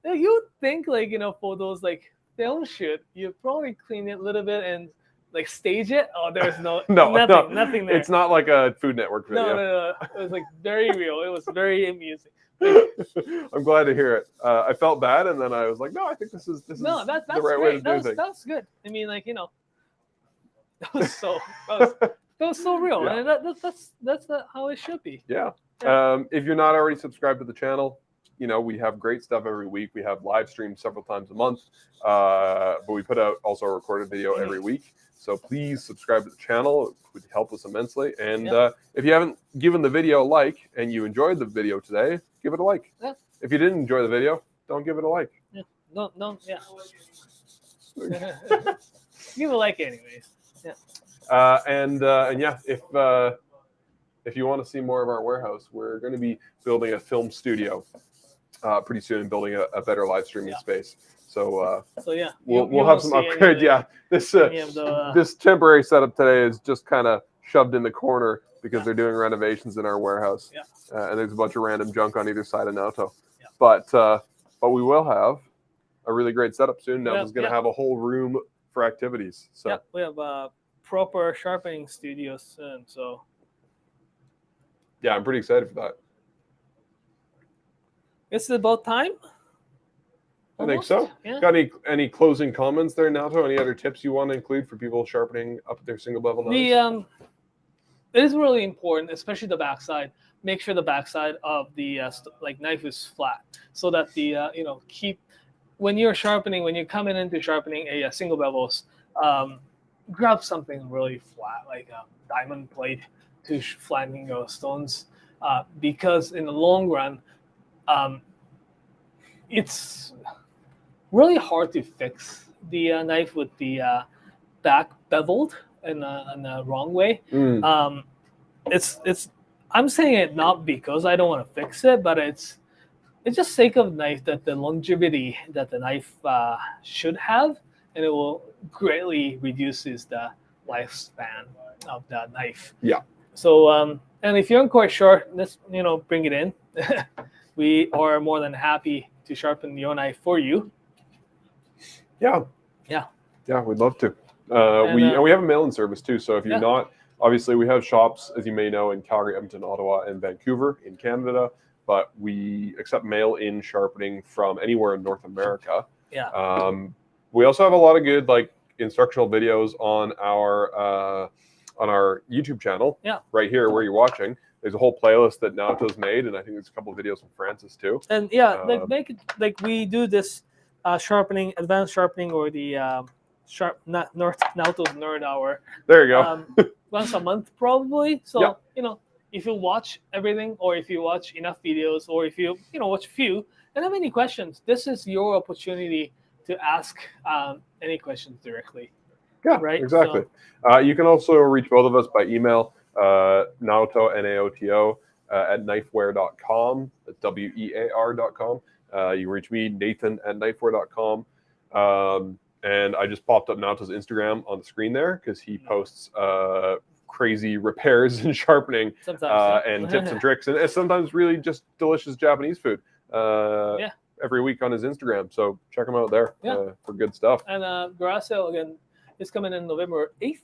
Speaker 1: you would think like for those like film shoot, you probably clean it a little bit and like stage it. Oh, there's nothing there.
Speaker 2: It's not like a Food Network video.
Speaker 1: No. It was like very real. It was very amusing. Like,
Speaker 2: I'm glad to hear it. I felt bad, and then I was like, no, I think this is
Speaker 1: that's
Speaker 2: the right way to do things.
Speaker 1: That's good. I mean, like that was that was so real,
Speaker 2: Yeah.
Speaker 1: and that's how it should be.
Speaker 2: Yeah. If you're not already subscribed to the channel, we have great stuff every week. We have live streams several times a month, but we put out also a recorded video every week. So please subscribe to the channel. It would help us immensely. And if you haven't given the video a like and you enjoyed the video today, give it a like.
Speaker 1: Yeah.
Speaker 2: If you didn't enjoy the video, don't give it a like.
Speaker 1: Yeah. No. Yeah. Give a like anyways. Yeah.
Speaker 2: And yeah, if you want to see more of our warehouse, we're going to be building a film studio pretty soon and building a better live streaming space. So
Speaker 1: yeah,
Speaker 2: we'll have some upgrades. Yeah, this temporary setup today is just kind of shoved in the corner because they're doing renovations in our warehouse.
Speaker 1: Yeah.
Speaker 2: And there's a bunch of random junk on either side of Naoto.
Speaker 1: Yeah.
Speaker 2: But we will have a really great setup soon. Naoto's going to have a whole room for activities. So
Speaker 1: yeah, we have a proper sharpening studio soon. So
Speaker 2: yeah, I'm pretty excited for that.
Speaker 1: It's about time.
Speaker 2: I think so.
Speaker 1: Yeah.
Speaker 2: Got any closing comments there, Naoto? Any other tips you want to include for people sharpening up their single bevel knives?
Speaker 1: It is really important, especially the backside. Make sure the backside of the knife is flat, so that the when you're coming into sharpening a single bevels, grab something really flat like a diamond plate to flatten your stones, because in the long run, it's really hard to fix the knife with the back beveled in the wrong way. I'm saying it not because I don't want to fix it, but it's just sake of knife that the longevity that the knife should have, and it will greatly reduces the lifespan of the knife.
Speaker 2: Yeah.
Speaker 1: So and if you're quite sure, let's bring it in. We are more than happy to sharpen your knife for you.
Speaker 2: Yeah, we'd love to. We have a mail-in service too. So if you're not, obviously we have shops, as you may know, in Calgary, Edmonton, Ottawa, and Vancouver in Canada. But we accept mail-in sharpening from anywhere in North America.
Speaker 1: Yeah.
Speaker 2: We also have a lot of good instructional videos on our YouTube channel.
Speaker 1: Yeah.
Speaker 2: Right here where you're watching. There's a whole playlist that Naoto's made, and I think there's a couple of videos from Francis too.
Speaker 1: And make it like we do this sharpening, advanced sharpening, or the Naoto's Nerd Hour.
Speaker 2: There you go.
Speaker 1: Once a month probably. So if you watch everything, or if you watch enough videos, or if you watch a few and have any questions, this is your opportunity to ask any questions directly.
Speaker 2: Yeah,
Speaker 1: right.
Speaker 2: Exactly. So, you can also reach both of us by email. Naoto, Naoto, at knifewear.com. That's WEAR.com. You can reach me, Nathan, at knifewear.com. And I just popped up Naoto's Instagram on the screen there because he posts crazy repairs and sharpening and tips and tricks, and sometimes really just delicious Japanese food every week on his Instagram. So check him out there for good stuff.
Speaker 1: And garage sale again is coming in November 8th.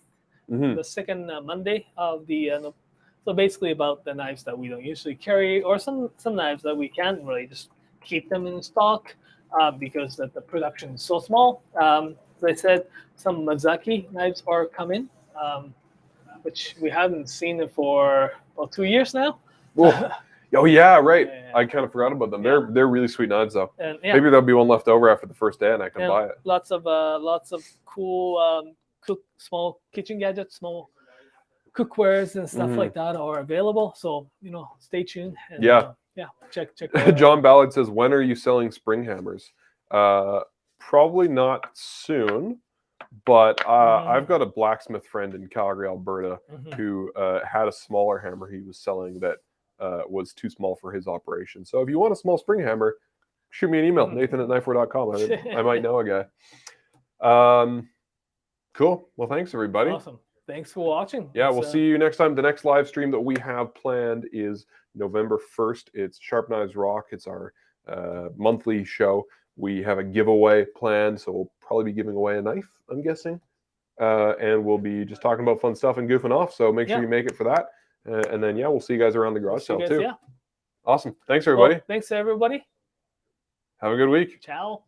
Speaker 1: The second Monday of the so basically about the knives that we don't usually carry, or some knives that we can't really just keep them in stock because the production is so small. As I said, some Mazaki knives are coming, which we haven't seen it for 2 years now.
Speaker 2: Oh yeah, right. I kind of forgot about them. They're really sweet knives though.
Speaker 1: And,
Speaker 2: maybe there'll be one left over after the first day, and I can buy it.
Speaker 1: Lots of cool small kitchen gadgets, small cookwares and stuff like that are available. So stay tuned. And, check.
Speaker 2: John Ballard says, "When are you selling spring hammers?" Probably not soon, but I've got a blacksmith friend in Calgary, Alberta, who had a smaller hammer he was selling that was too small for his operation. So if you want a small spring hammer, shoot me an email, nathan@knifewear.com. I might know a guy. Cool. Well, thanks, everybody.
Speaker 1: Awesome. Thanks for watching.
Speaker 2: Yeah, we'll see you next time. The next live stream that we have planned is November 1st. It's Sharp Knives Rock. It's our monthly show. We have a giveaway planned, so we'll probably be giving away a knife, I'm guessing. And we'll be just talking about fun stuff and goofing off. So make sure you make it for that. And then, yeah, we'll see you guys around the garage sale too.
Speaker 1: Yeah.
Speaker 2: Awesome. Thanks, everybody.
Speaker 1: Well, thanks, everybody.
Speaker 2: Have a good week.
Speaker 1: Ciao.